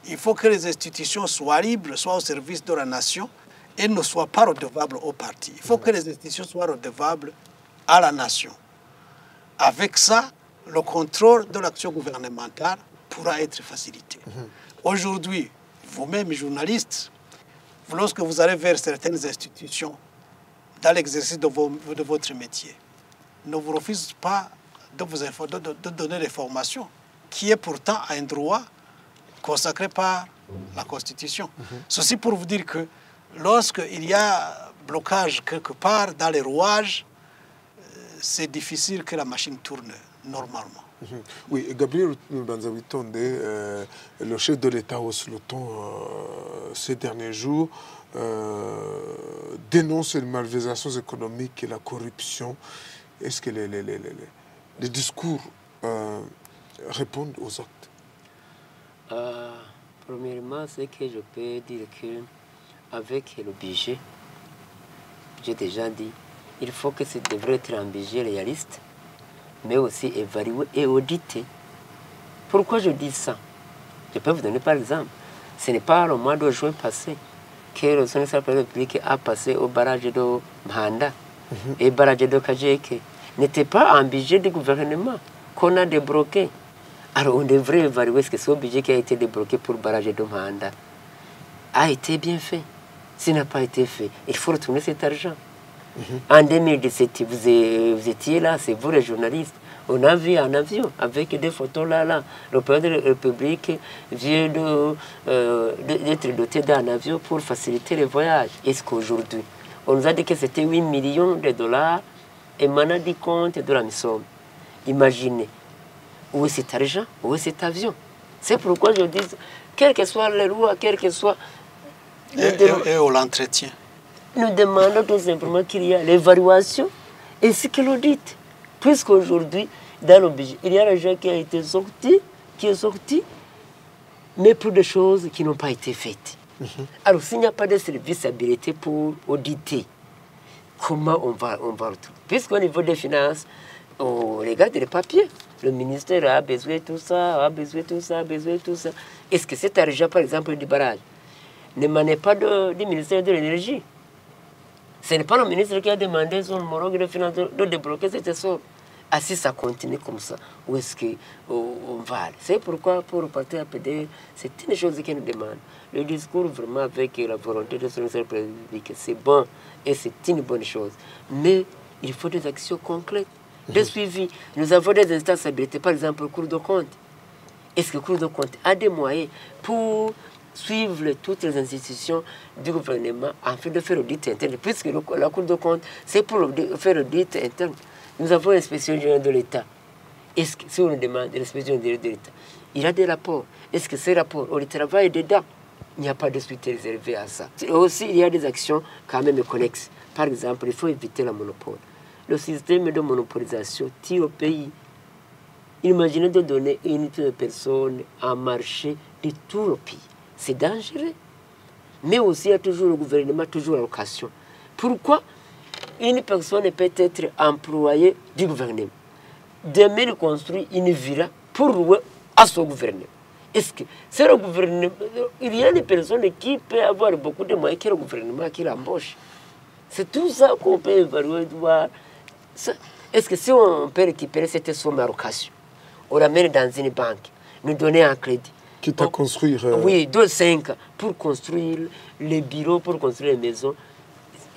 Il faut que les institutions soient libres, soient au service de la nation et ne soient pas redevables au parti. Il faut que les institutions soient redevables à la nation. Avec ça, le contrôle de l'action gouvernementale pourra être facilité. Aujourd'hui, vous-même, journalistes, lorsque vous allez vers certaines institutions dans l'exercice de votre métier, ne vous refusez pas de donner les formations, qui est pourtant un droit consacré par la Constitution. Ceci pour vous dire que lorsqu'il y a blocage quelque part dans les rouages, c'est difficile que la machine tourne normalement. Oui, Gabriel Banzawitonde, le chef de l'État au Sloton, ces derniers jours, dénonce les malversations économiques et la corruption. Est-ce que les discours répondent aux actes? Premièrement, c'est que je peux dire qu'avec le budget, j'ai déjà dit, il faut que ce devrait être un budget réaliste, mais aussi évalué et audité. Pourquoi je dis ça? Je peux vous donner par exemple. Ce n'est pas le mois de juin passé que le Sénat de la République a passé au barrage de Mhanda et le barrage de Kajeke. N'était pas un budget du gouvernement qu'on a débloqué. Alors on devrait évaluer ce que ce budget qui a été débloqué pour le barrage de Mhanda a été bien fait. S'il n'a pas été fait, il faut retourner cet argent. En 2017, vous étiez là, c'est vous les journalistes. On a vu un avion avec des photos là. Le président de la République vient d'être doté d'un avion pour faciliter les voyages. Est-ce qu'aujourd'hui, on nous a dit que c'était 8 millions de dollars émanant du compte de la mission? Imaginez, où est cet argent, où est cet avion? C'est pourquoi je dis, quelles que soient les lois, quelles que soient... Et on l'entretient. Nous demandons tout simplement qu'il y ait l'évaluation et ce que l'audit. Puisqu'aujourd'hui, dans le budget, il y a l'argent qui a été sorti, mais pour des choses qui n'ont pas été faites. Alors, s'il n'y a pas de service habilité pour auditer, comment on va retrouver? Puisqu'au niveau des finances, on regarde les papiers. Le ministère a besoin de tout ça, Est-ce que cet argent, par exemple, du barrage, n'émanait pas du ministère de l'Énergie? Ce n'est pas le ministre qui a demandé son homologue de finances de débloquer cette somme. Ah, si ça continue comme ça, où est-ce qu'on va aller? C'est pourquoi, pour le parti APD, c'est une chose qu'il nous demande. Le discours, vraiment, avec la volonté de son République, c'est bon et c'est une bonne chose. Mais il faut des actions concrètes, des suivis. Nous avons des instances habilitées, par exemple, le Cour de compte. Est-ce que le Cour de compte a des moyens pour suivre toutes les institutions du gouvernement afin de faire l'audit interne? Puisque la Cour de compte, c'est pour faire l'audit interne. Nous avons l'inspection générale de l'État. Est-ce que, si on nous demande l'inspection générale de l'État, il y a des rapports. Est-ce que ces rapports, on les travaille dedans? Il n'y a pas de suite réservée à ça. Et aussi, il y a des actions quand même connexes. Par exemple, il faut éviter le monopole. Le système de monopolisation tire au pays. Imaginez de donner une personne un marché de tout le pays. C'est dangereux. Mais aussi, il y a toujours le gouvernement, toujours la location. Pourquoi une personne peut être employée du gouvernement? Demain, il construit une villa pour louer à son gouvernement. Est-ce que c'est le gouvernement? Il y a des personnes qui peuvent avoir beaucoup de moyens que le gouvernement qui l'embauche. C'est tout ça qu'on peut évaluer. Est-ce que si on peut récupérer cette somme à location, on l'amène dans une banque, nous donner un crédit? Quitte à construire... Oui, 2-5 pour construire les bureaux, pour construire les maisons.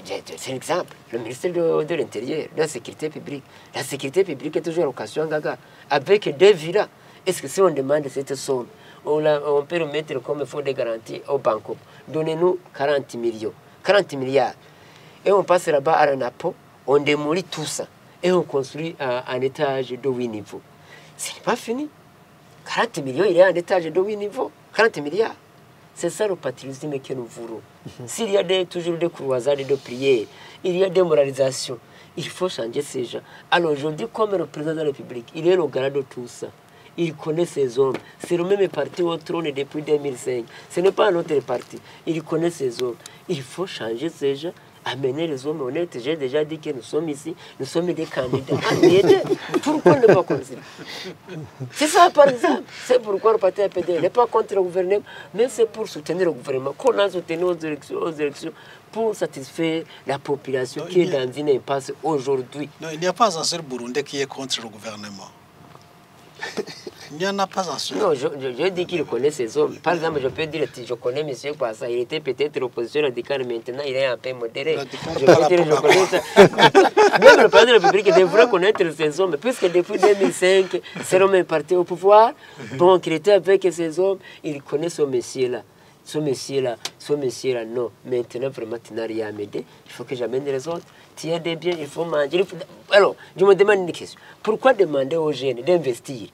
C'est un exemple. Le ministère de l'Intérieur, de la Sécurité publique. La sécurité publique est toujours à location en Gaga, avec des villas. Est-ce que si on demande cette somme, on peut le mettre comme il faut des garanties au banco? Donnez-nous 40 millions, 40 milliards. Et on passe là-bas à l'ANAPO, on démolit tout ça. Et on construit un étage de 8 niveaux. Ce n'est pas fini. 40 millions, il y a un étage de 8 niveaux. 40 milliards. C'est ça le patriotisme que nous voulons. S'il y a toujours des croisades de prières, il y a des moralisations, il faut changer ces gens. Alors aujourd'hui, comme le président de la République, il est le garant de tout ça. Il connaît ses hommes. C'est le même parti au trône depuis 2005. Ce n'est pas un autre parti. Il connaît ses hommes. Il faut changer ces gens, amener les hommes honnêtes. J'ai déjà dit que nous sommes ici, nous sommes des candidats. Pourquoi ne pas considérer? C'est ça, par exemple. C'est pourquoi le parti APD n'est pas contre le gouvernement, mais c'est pour soutenir le gouvernement. Qu'on a soutenu aux élections pour satisfaire la population qui est dans une impasse aujourd'hui. Non, il n'y a pas un seul Burundais qui est contre le gouvernement. Il n'y en a pas un seul. Non, je dis qu'il connaît ses hommes. Par exemple, je peux dire que je connais M. Kwasa. Il était peut-être l'opposition radicale, maintenant il est un peu modéré. Je peux dire je connais ça. Même le président de la République devrait connaître ses hommes, puisque depuis 2005, c'est le même parti au pouvoir. Bon, il était avec ses hommes, il connaît ce monsieur-là. ce monsieur-là, non. Maintenant, vraiment, tu n'as rien à m'aider. Il faut que j'amène les autres. Tu as des biens, il faut manger. Alors, je me demande une question. Pourquoi demander aux jeunes d'investir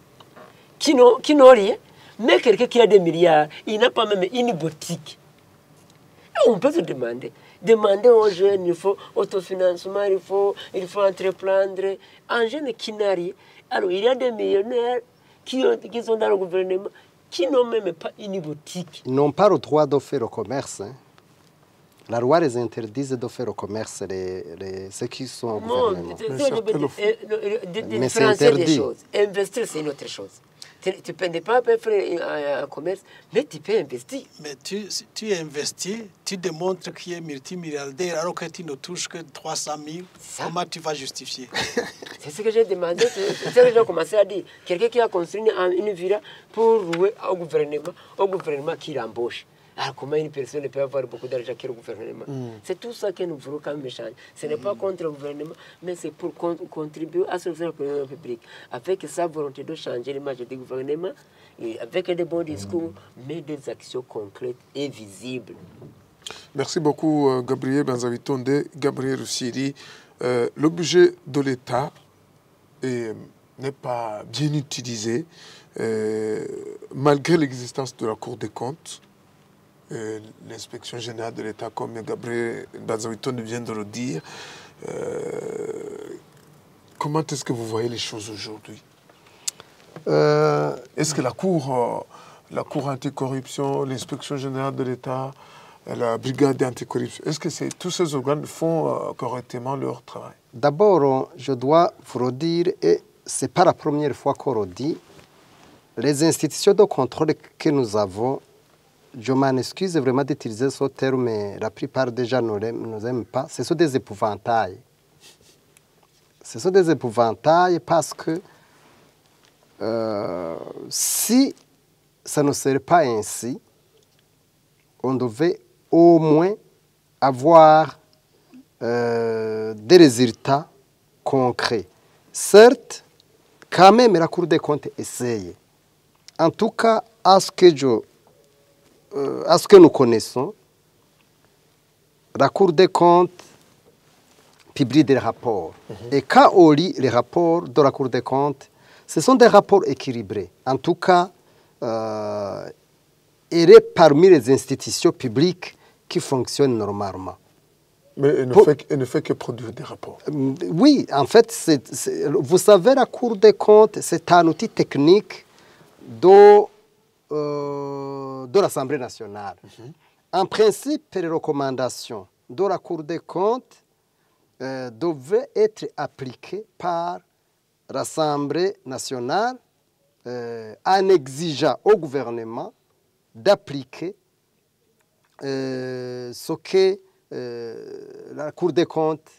qui n'ont rien, mais quelqu'un qui a des milliards, il n'a pas même une boutique. On peut se demander. Demander aux jeunes, il faut autofinancement, il faut entreprendre. Un jeune qui n'a rien. Alors, il y a des millionnaires qui sont dans le gouvernement, qui n'ont même pas une boutique. Ils n'ont pas le droit de faire le commerce. Hein. La loi les interdit de faire le commerce, ceux qui sont au gouvernement. Mais c'est interdit. Des choses. Investir, c'est une autre chose. Tu ne peux pas faire un commerce, mais tu peux investir. Mais tu investis, tu démontres qu'il est multimilliardaire alors que tu ne touches que 300 000. Comment tu vas justifier? C'est ce que j'ai demandé, c'est ce que j'ai commencé à dire. Quelqu'un qui a construit une villa pour louer au gouvernement qui l'embauche. Alors comment une personne peut avoir beaucoup d'argent que le gouvernement? C'est tout ça que nous voulons quand même changer. Ce n'est pas contre le gouvernement, mais c'est pour contribuer à ce gouvernement public. Avec sa volonté de changer l'image du gouvernement, et avec des bons discours, mais des actions concrètes et visibles. Merci beaucoup, Gabriel Banzavitonde. Gabriel Russiri, le budget de l'État n'est pas bien utilisé, malgré l'existence de la Cour des comptes. L'inspection générale de l'État, comme Gabriel Banzavitonde vient de le dire. Comment est-ce que vous voyez les choses aujourd'hui? Est-ce que la Cour anticorruption, l'inspection générale de l'État, la brigade anticorruption, est-ce que tous ces organes font correctement leur travail? D'abord, je dois vous le dire, et ce n'est pas la première fois qu'on le dit, les institutions de contrôle que nous avons, je m'en excuse vraiment d'utiliser ce terme, mais la plupart des gens ne l'aiment pas, ce sont des épouvantails. Ce sont des épouvantails parce que si ça ne serait pas ainsi, on devait au moins avoir des résultats concrets. Certes, quand même, la Cour des comptes essaye. En tout cas, à ce que nous connaissons, la Cour des comptes publie des rapports. Et quand on lit les rapports de la Cour des comptes, ce sont des rapports équilibrés. En tout cas, elle est parmi les institutions publiques qui fonctionnent normalement. Mais elle ne fait que produire des rapports. Oui, en fait, vous savez, la Cour des comptes, c'est un outil technique de l'Assemblée nationale. En principe, les recommandations de la Cour des comptes devaient être appliquées par l'Assemblée nationale en exigeant au gouvernement d'appliquer ce que la Cour des comptes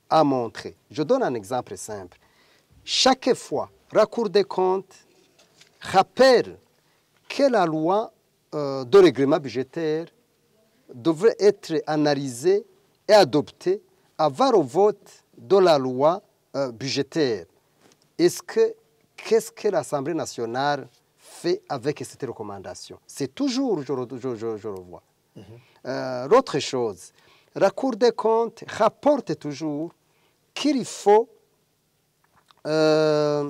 a montré. Je donne un exemple simple. Chaque fois, la Cour des comptes rappelle que la loi de règlement budgétaire devrait être analysée et adoptée avant le vote de la loi budgétaire. Qu'est-ce que l'Assemblée nationale fait avec cette recommandation? C'est toujours, je le vois. L'autre chose, la Cour des comptes rapporte toujours qu'il faut que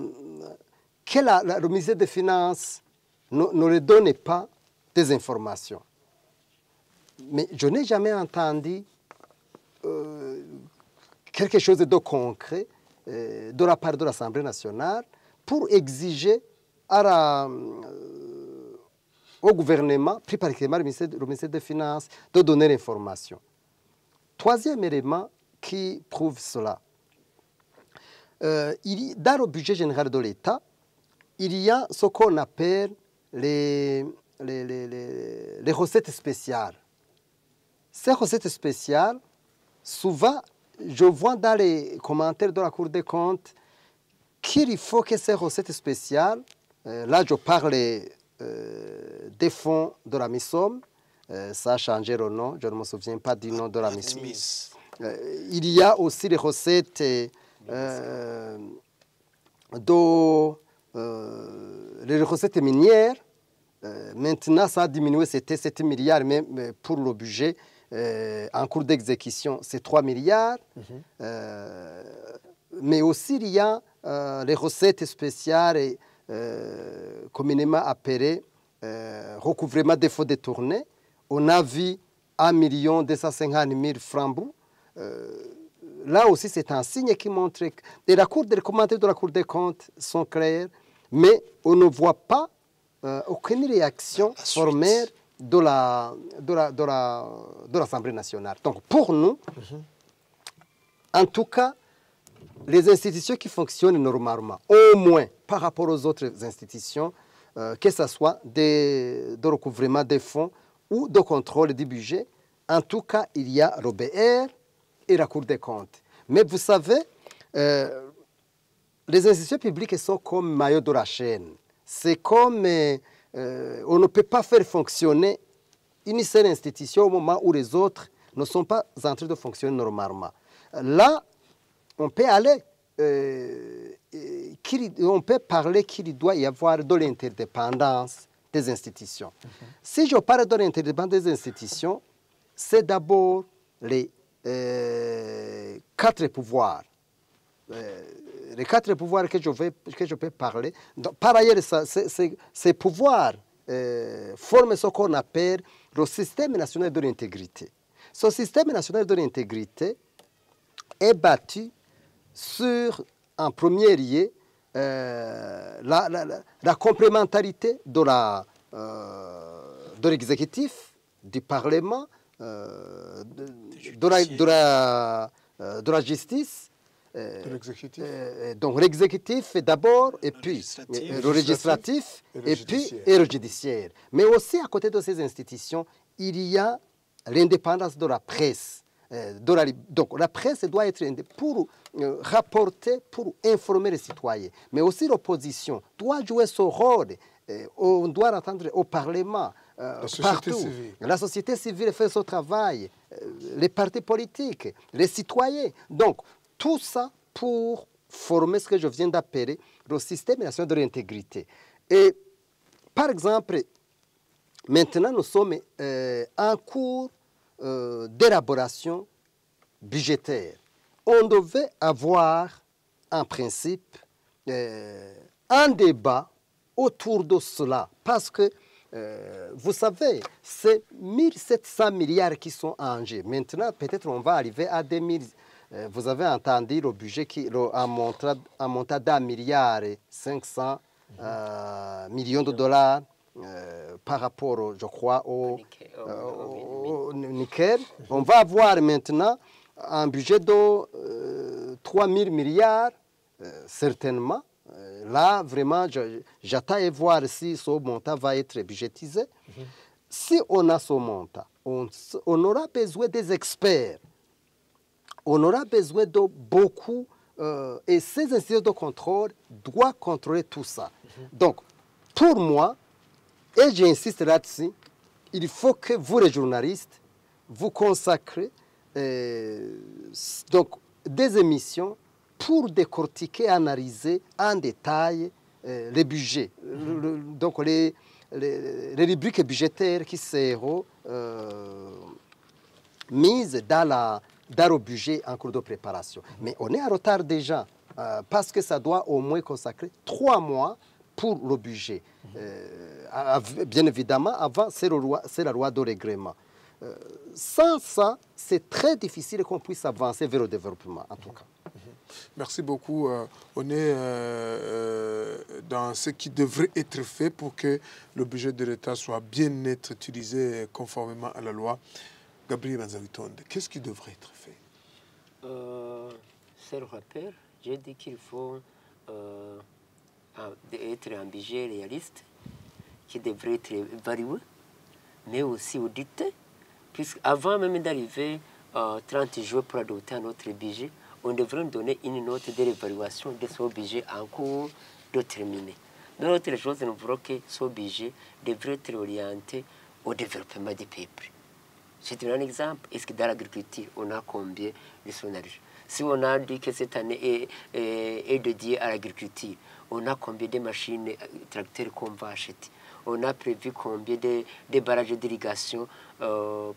le ministère des Finances ne leur donne pas des informations. Mais je n'ai jamais entendu quelque chose de concret de la part de l'Assemblée nationale pour exiger au gouvernement, plus particulièrement le ministère des Finances, de donner l'information. Troisième élément qui prouve cela, dans le budget général de l'État, il y a ce qu'on appelle les recettes spéciales. Ces recettes spéciales, souvent, je vois dans les commentaires de la Cour des comptes qu'il faut que ces recettes spéciales, là je parle des fonds de la MISOM, ça a changé le nom, je ne me souviens pas du nom de la MISOM. Il y a aussi les recettes les recettes minières Maintenant, ça a diminué, c'était 7 milliards, mais pour le budget, en cours d'exécution, c'est 3 milliards. Mais aussi, il y a les recettes spéciales et communément appelées recouvrement des fonds détournés. On a vu 1 250 000 francs. Là aussi, c'est un signe qui montre que les commentaires de la Cour des comptes sont clairs, mais on ne voit pas aucune réaction formelle de l'Assemblée nationale. Donc, pour nous, en tout cas, les institutions qui fonctionnent normalement, au moins par rapport aux autres institutions, que ce soit de recouvrement des fonds ou de contrôle du budget, en tout cas, il y a l'OBR et la Cour des comptes. Mais vous savez, les institutions publiques sont comme maillot de la chaîne. C'est comme on ne peut pas faire fonctionner une seule institution au moment où les autres ne sont pas en train de fonctionner normalement. Là, on peut aller, on peut parler qu'il doit y avoir de l'interdépendance des institutions. Si je parle de l'interdépendance des institutions, c'est d'abord les 4 pouvoirs. Les 4 pouvoirs que je peux parler. Donc, par ailleurs, ces pouvoirs forment ce qu'on appelle le système national de l'intégrité. Ce système national de l'intégrité est bâti sur, en premier lieu, la complémentarité de l'exécutif, du Parlement, de la justice. De l'exécutif. Donc l'exécutif d'abord, et puis le législatif, et puis le judiciaire. Mais aussi à côté de ces institutions, il y a l'indépendance de la presse. Donc la presse doit être pour rapporter, pour informer les citoyens. Mais aussi l'opposition doit jouer son rôle. On doit entendre au Parlement, partout. La société civile fait son travail, les partis politiques, les citoyens. Donc, tout ça pour former ce que je viens d'appeler le système national de l'intégrité. Et par exemple, maintenant nous sommes en cours d'élaboration budgétaire. On devait avoir en principe un débat autour de cela parce que vous savez, c'est 1700 milliards qui sont en jeu. Maintenant, peut-être on va arriver à 2000. Vous avez entendu le budget qui a monté d'1,5 milliard millions de dollars par rapport, je crois, au nickel. On va avoir maintenant un budget de 3 000 milliards, certainement. Là, vraiment, j'attends à voir si ce montant va être budgétisé. Si on a ce montant, on aura besoin des experts. On aura besoin de beaucoup, et ces institutions de contrôle doivent contrôler tout ça. Donc, pour moi, et j'insiste là-dessus, il faut que vous, les journalistes, vous consacrez donc, des émissions pour décortiquer, analyser en détail les budgets, donc les rubriques budgétaires qui seront mises dans le budget en cours de préparation. Mais on est en retard déjà, parce que ça doit au moins consacrer 3 mois pour le budget. Bien évidemment, avant, c'est la loi de règlement. Sans ça, c'est très difficile qu'on puisse avancer vers le développement, en tout cas. Merci beaucoup. On est dans ce qui devrait être fait pour que le budget de l'État soit bien être utilisé conformément à la loi. Gabriel Manzawitonde, qu'est-ce qui devrait être fait? C'est le rappel. J'ai dit qu'il faut être un budget réaliste qui devrait être évalué, mais aussi audité, puisqu'avant même d'arriver 30 jours pour adopter un autre budget, on devrait donner une note de l'évaluation de ce budget en cours de terminer. D'autres choses, nous voulons que ce budget devrait être orienté au développement du peuple. Je te donne un exemple. Est-ce que dans l'agriculture, on a combien de sondages? Si on a dit que cette année est dédiée à l'agriculture, on a combien de machines, tracteurs qu'on va acheter? on a prévu combien de barrages d'irrigation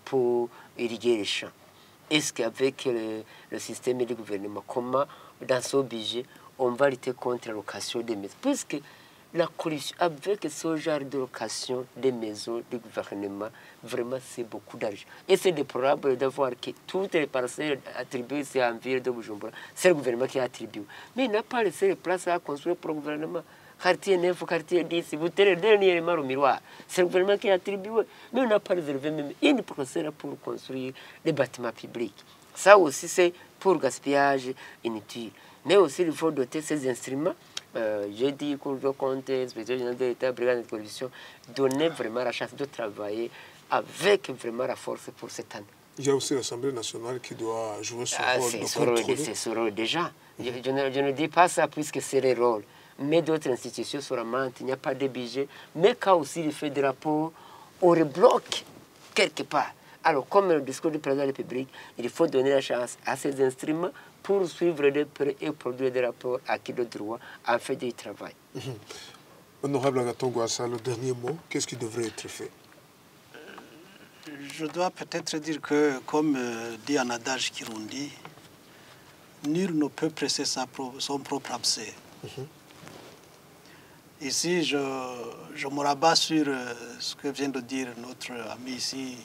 pour irriguer les champs. Est-ce qu'avec le système du gouvernement, comment dans ce budget, on va lutter contre la location des maisons? Puisque la corruption, avec ce genre de location des maisons du gouvernement, vraiment c'est beaucoup d'argent. Et c'est déplorable de voir que toutes les parcelles attribuées ici en ville de Bujumbura, c'est le gouvernement qui attribue. Mais il n'a pas laissé les places à construire pour le gouvernement. Quartier 9, quartier 10, vous tenez dernièrement au miroir. C'est le gouvernement qui a attribué. Mais on n'a pas réservé même une parcelle pour construire des bâtiments publics. Ça aussi, c'est pour gaspillage inutile. Mais aussi, il faut doter ces instruments. J'ai dit Cour de compte, Inspecteur général de l'État, brigade de corruption, donner vraiment la chance de travailler avec vraiment la force pour cette année. Il y a aussi l'Assemblée nationale qui doit jouer son rôle de contrôler. C'est son rôle déjà. Je ne dis pas ça puisque c'est le rôle. Mais d'autres institutions sur la menthe, il n'y a pas de budget. Mais quand aussi il fait des rapports, on rebloque quelque part. Alors, comme le discours du président de la République, il faut donner la chance à ces instruments pour suivre de près et produire des rapports à qui le droit en fait du travail. Honorable Agathon Rwasa, le dernier mot, qu'est-ce qui devrait être fait? Je dois peut-être dire que, comme dit un adage kirundi, nul ne peut presser son propre abcès. Ici, je me rabats sur ce que vient de dire notre ami ici,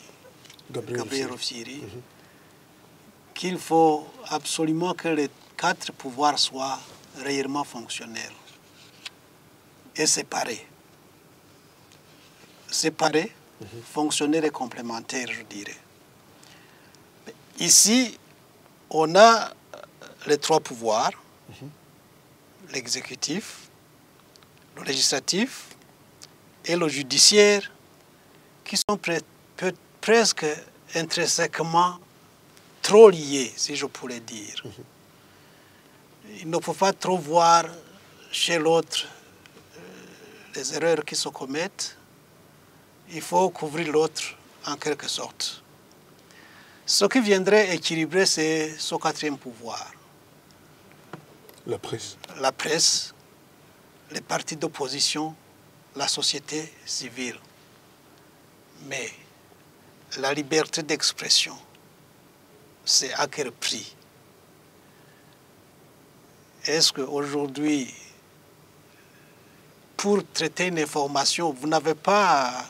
Gabriel Rufyiri, qu'il faut absolument que les 4 pouvoirs soient réellement fonctionnels et séparés. Séparés, fonctionnels et complémentaires, je dirais. Ici, on a les 3 pouvoirs, l'exécutif, le législatif et le judiciaire, qui sont presque intrinsèquement trop liés, si je pourrais dire. Il ne faut pas trop voir chez l'autre les erreurs qui se commettent. Il faut couvrir l'autre en quelque sorte. Ce qui viendrait équilibrer, c'est ce 4e pouvoir. La presse. La presse, les partis d'opposition, la société civile. Mais la liberté d'expression, c'est à quel prix? Est-ce qu'aujourd'hui, pour traiter une information, vous n'avez pas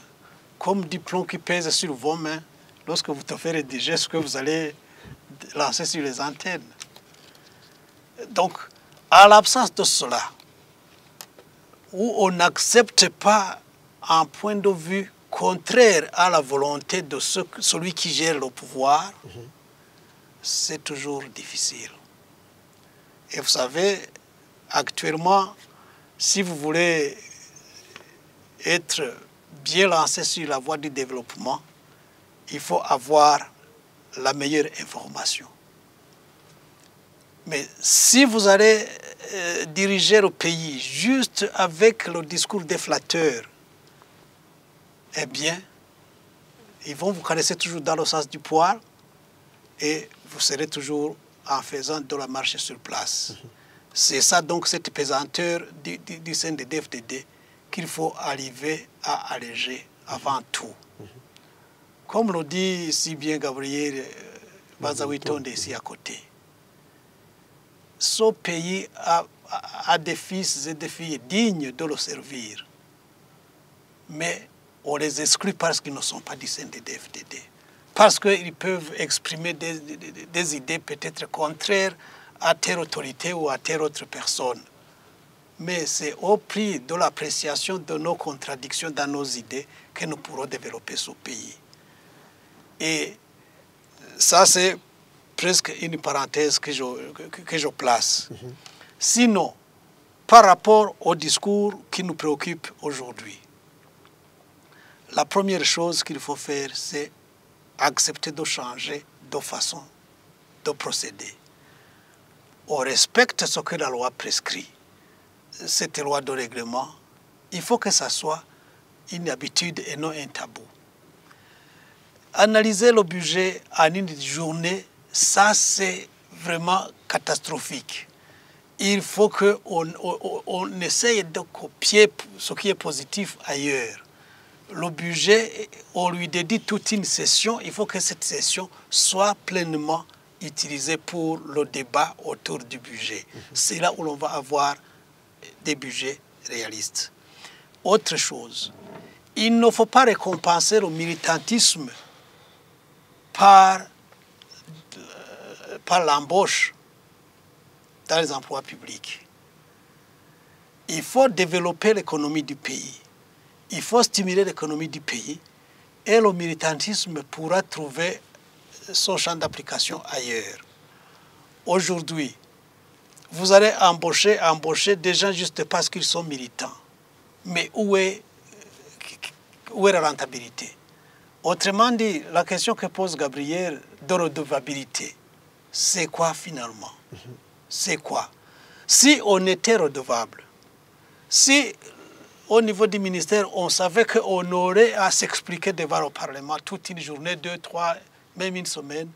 comme diplôme qui pèse sur vos mains lorsque vous devez rédiger ce que vous allez lancer sur les antennes? Donc, à l'absence de cela, où on n'accepte pas un point de vue contraire à la volonté de celui qui gère le pouvoir, c'est toujours difficile. Et vous savez, actuellement, si vous voulez être bien lancé sur la voie du développement, il faut avoir la meilleure information. Mais si vous allez diriger le pays juste avec le discours déflateur, eh bien, ils vont vous caresser toujours dans le sens du poil et vous serez toujours en faisant de la marche sur place. C'est ça donc cette pesanteur du CNDD-FDD qu'il faut arriver à alléger avant tout. Comme le dit si bien Gabriel Bazawitonde ici à côté, ce pays a des fils et des filles dignes de le servir. Mais on les exclut parce qu'ils ne sont pas du CNDD-FDD. Parce qu'ils peuvent exprimer des idées peut-être contraires à telle autorité ou à telle autre personne. Mais c'est au prix de l'appréciation de nos contradictions dans nos idées que nous pourrons développer ce pays. Et ça, c'est presque une parenthèse que je place. Sinon, par rapport au discours qui nous préoccupe aujourd'hui, la première chose qu'il faut faire, c'est accepter de changer de façon de procéder. On respecte ce que la loi prescrit. Cette loi de règlement, il faut que ça soit une habitude et non un tabou. Analyser le budget en une journée, ça c'est vraiment catastrophique. Il faut qu'on essaye de copier ce qui est positif ailleurs. le budget, on lui dédie toute une session, il faut que cette session soit pleinement utilisée pour le débat autour du budget. C'est là où l'on va avoir des budgets réalistes. Autre chose, il ne faut pas récompenser le militantisme par l'embauche dans les emplois publics. Il faut développer l'économie du pays. Il faut stimuler l'économie du pays et le militantisme pourra trouver son champ d'application ailleurs. Aujourd'hui, vous allez embaucher des gens juste parce qu'ils sont militants. Mais où est la rentabilité? Autrement dit, la question que pose Gabriel de redevabilité, c'est quoi finalement? C'est quoi? Si on était redevable, si au niveau du ministère, on savait qu'on aurait à s'expliquer devant le Parlement toute une journée, 2, 3, même une semaine,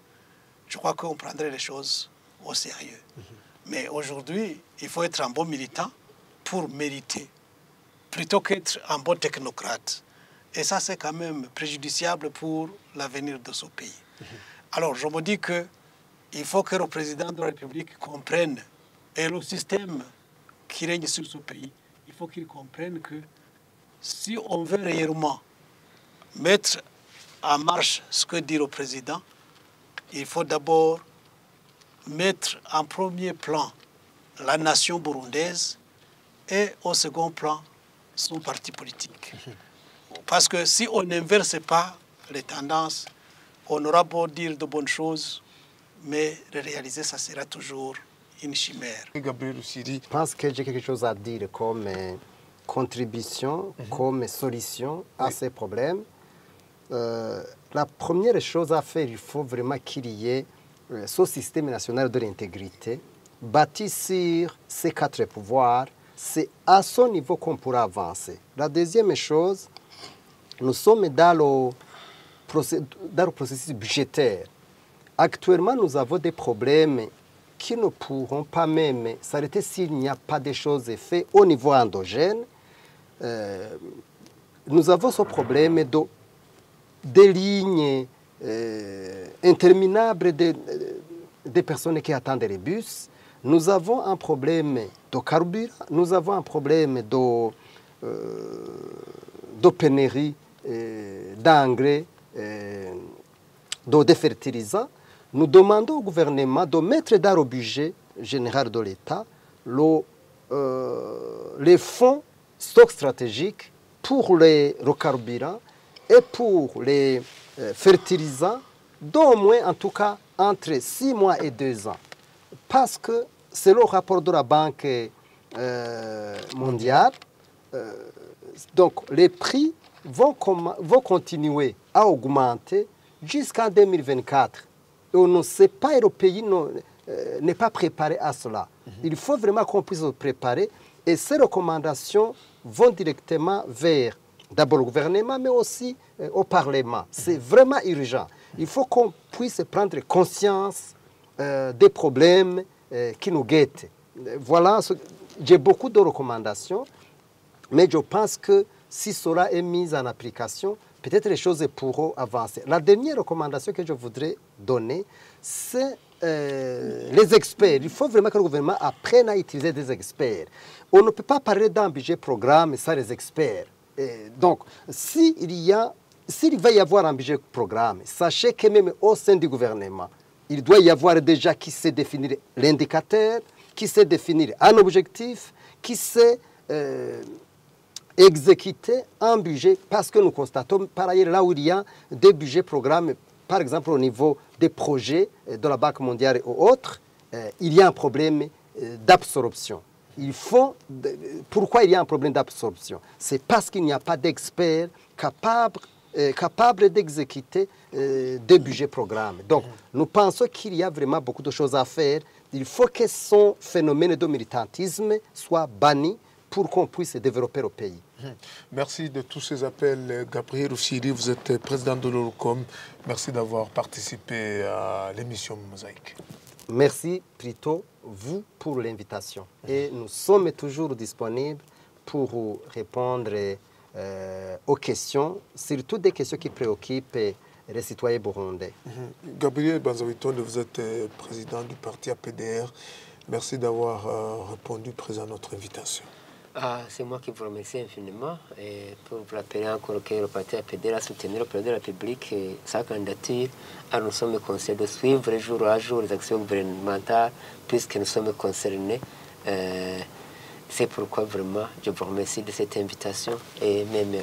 je crois qu'on prendrait les choses au sérieux. Mais aujourd'hui, il faut être un bon militant pour mériter, plutôt qu'être un bon technocrate. Et ça, c'est quand même préjudiciable pour l'avenir de ce pays. Alors, je me dis qu'il faut que le président de la République comprenne, et le système qui règne sur ce pays, il faut qu'il comprenne que si on veut réellement mettre en marche ce que dit le président, il faut d'abord mettre en premier plan la nation burundaise et au second plan son parti politique. Parce que si on n'inverse pas les tendances, on aura beau dire de bonnes choses, mais le réaliser, ça sera toujours une chimère. Gabriel Ossiri. Je pense que j'ai quelque chose à dire comme contribution, comme solution à ces problèmes. La première chose à faire, il faut vraiment qu'il y ait ce système national de l'intégrité bâti sur ces 4 pouvoirs. C'est à ce niveau qu'on pourra avancer. La deuxième chose, nous sommes dans le processus budgétaire. Actuellement, nous avons des problèmes qui ne pourront pas même s'arrêter s'il n'y a pas de choses faites au niveau endogène. Nous avons ce problème des lignes interminables de personnes qui attendent les bus. Nous avons un problème de carburant, nous avons un problème de pénurie d'engrais, de fertilisants. Nous demandons au gouvernement de mettre dans le budget général de l'État les fonds stocks stratégiques pour les carburants et pour les fertilisants, d'au moins en tout cas entre 6 mois et 2 ans. Parce que selon le rapport de la Banque mondiale, donc les prix vont continuer à augmenter jusqu'en 2024. Et on ne sait pas, et le pays n'est pas préparé à cela. Il faut vraiment qu'on puisse se préparer. Et ces recommandations vont directement vers d'abord le gouvernement, mais aussi au Parlement. C'est vraiment urgent. Il faut qu'on puisse prendre conscience des problèmes qui nous guettent. Voilà, j'ai beaucoup de recommandations, mais je pense que si cela est mis en application, peut-être les choses pourront avancer. La dernière recommandation que je voudrais donner, c'est les experts. Il faut vraiment que le gouvernement apprenne à utiliser des experts. On ne peut pas parler d'un budget programme sans les experts. Donc, s'il va y avoir un budget programme, sachez que même au sein du gouvernement, il doit y avoir déjà qui sait définir l'indicateur, qui sait définir un objectif, qui sait exécuter un budget, parce que nous constatons par ailleurs là où il y a des budgets programmes, par exemple au niveau des projets de la Banque mondiale et autres, il y a un problème d'absorption. Pourquoi il y a un problème d'absorption? C'est parce qu'il n'y a pas d'experts capables d'exécuter des budgets programmes. Donc, nous pensons qu'il y a vraiment beaucoup de choses à faire. Il faut que son phénomène de militantisme soit banni pour qu'on puisse développer le pays. Merci de tous ces appels. Gabriel Ossiri, vous êtes président de l'Orocom. Merci d'avoir participé à l'émission Mosaïque. Merci plutôt, vous, pour l'invitation. Et nous sommes toujours disponibles pour répondre aux questions, surtout des questions qui préoccupent les citoyens burundais. Gabriel Banzawitonde, vous êtes président du parti APDR. Merci d'avoir répondu présent à notre invitation. C'est moi qui vous remercie infiniment et pour vous rappeler encore que le parti APDR a soutenu le président de la République et sa candidature. Alors nous sommes conseillés de suivre jour à jour les actions gouvernementales puisque nous sommes concernés. C'est pourquoi vraiment je vous remercie de cette invitation et même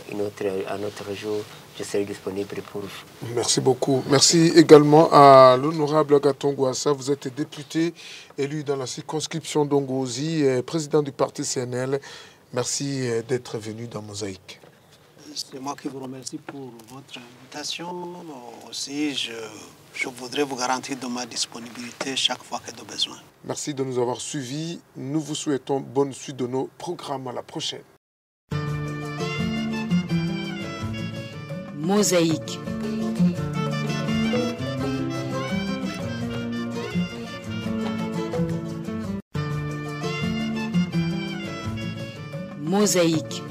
à notre jour, je serai disponible pour vous. Merci beaucoup. Merci également à l'honorable Agathon Rwasa. Vous êtes député élu dans la circonscription d'Ongozi et président du parti CNL. Merci d'être venu dans Mosaïque. C'est moi qui vous remercie pour votre invitation. Aussi, je voudrais vous garantir de ma disponibilité chaque fois qu'il y a besoin. Merci de nous avoir suivis. Nous vous souhaitons bonne suite de nos programmes. À la prochaine. Mosaïque. Mosaïque.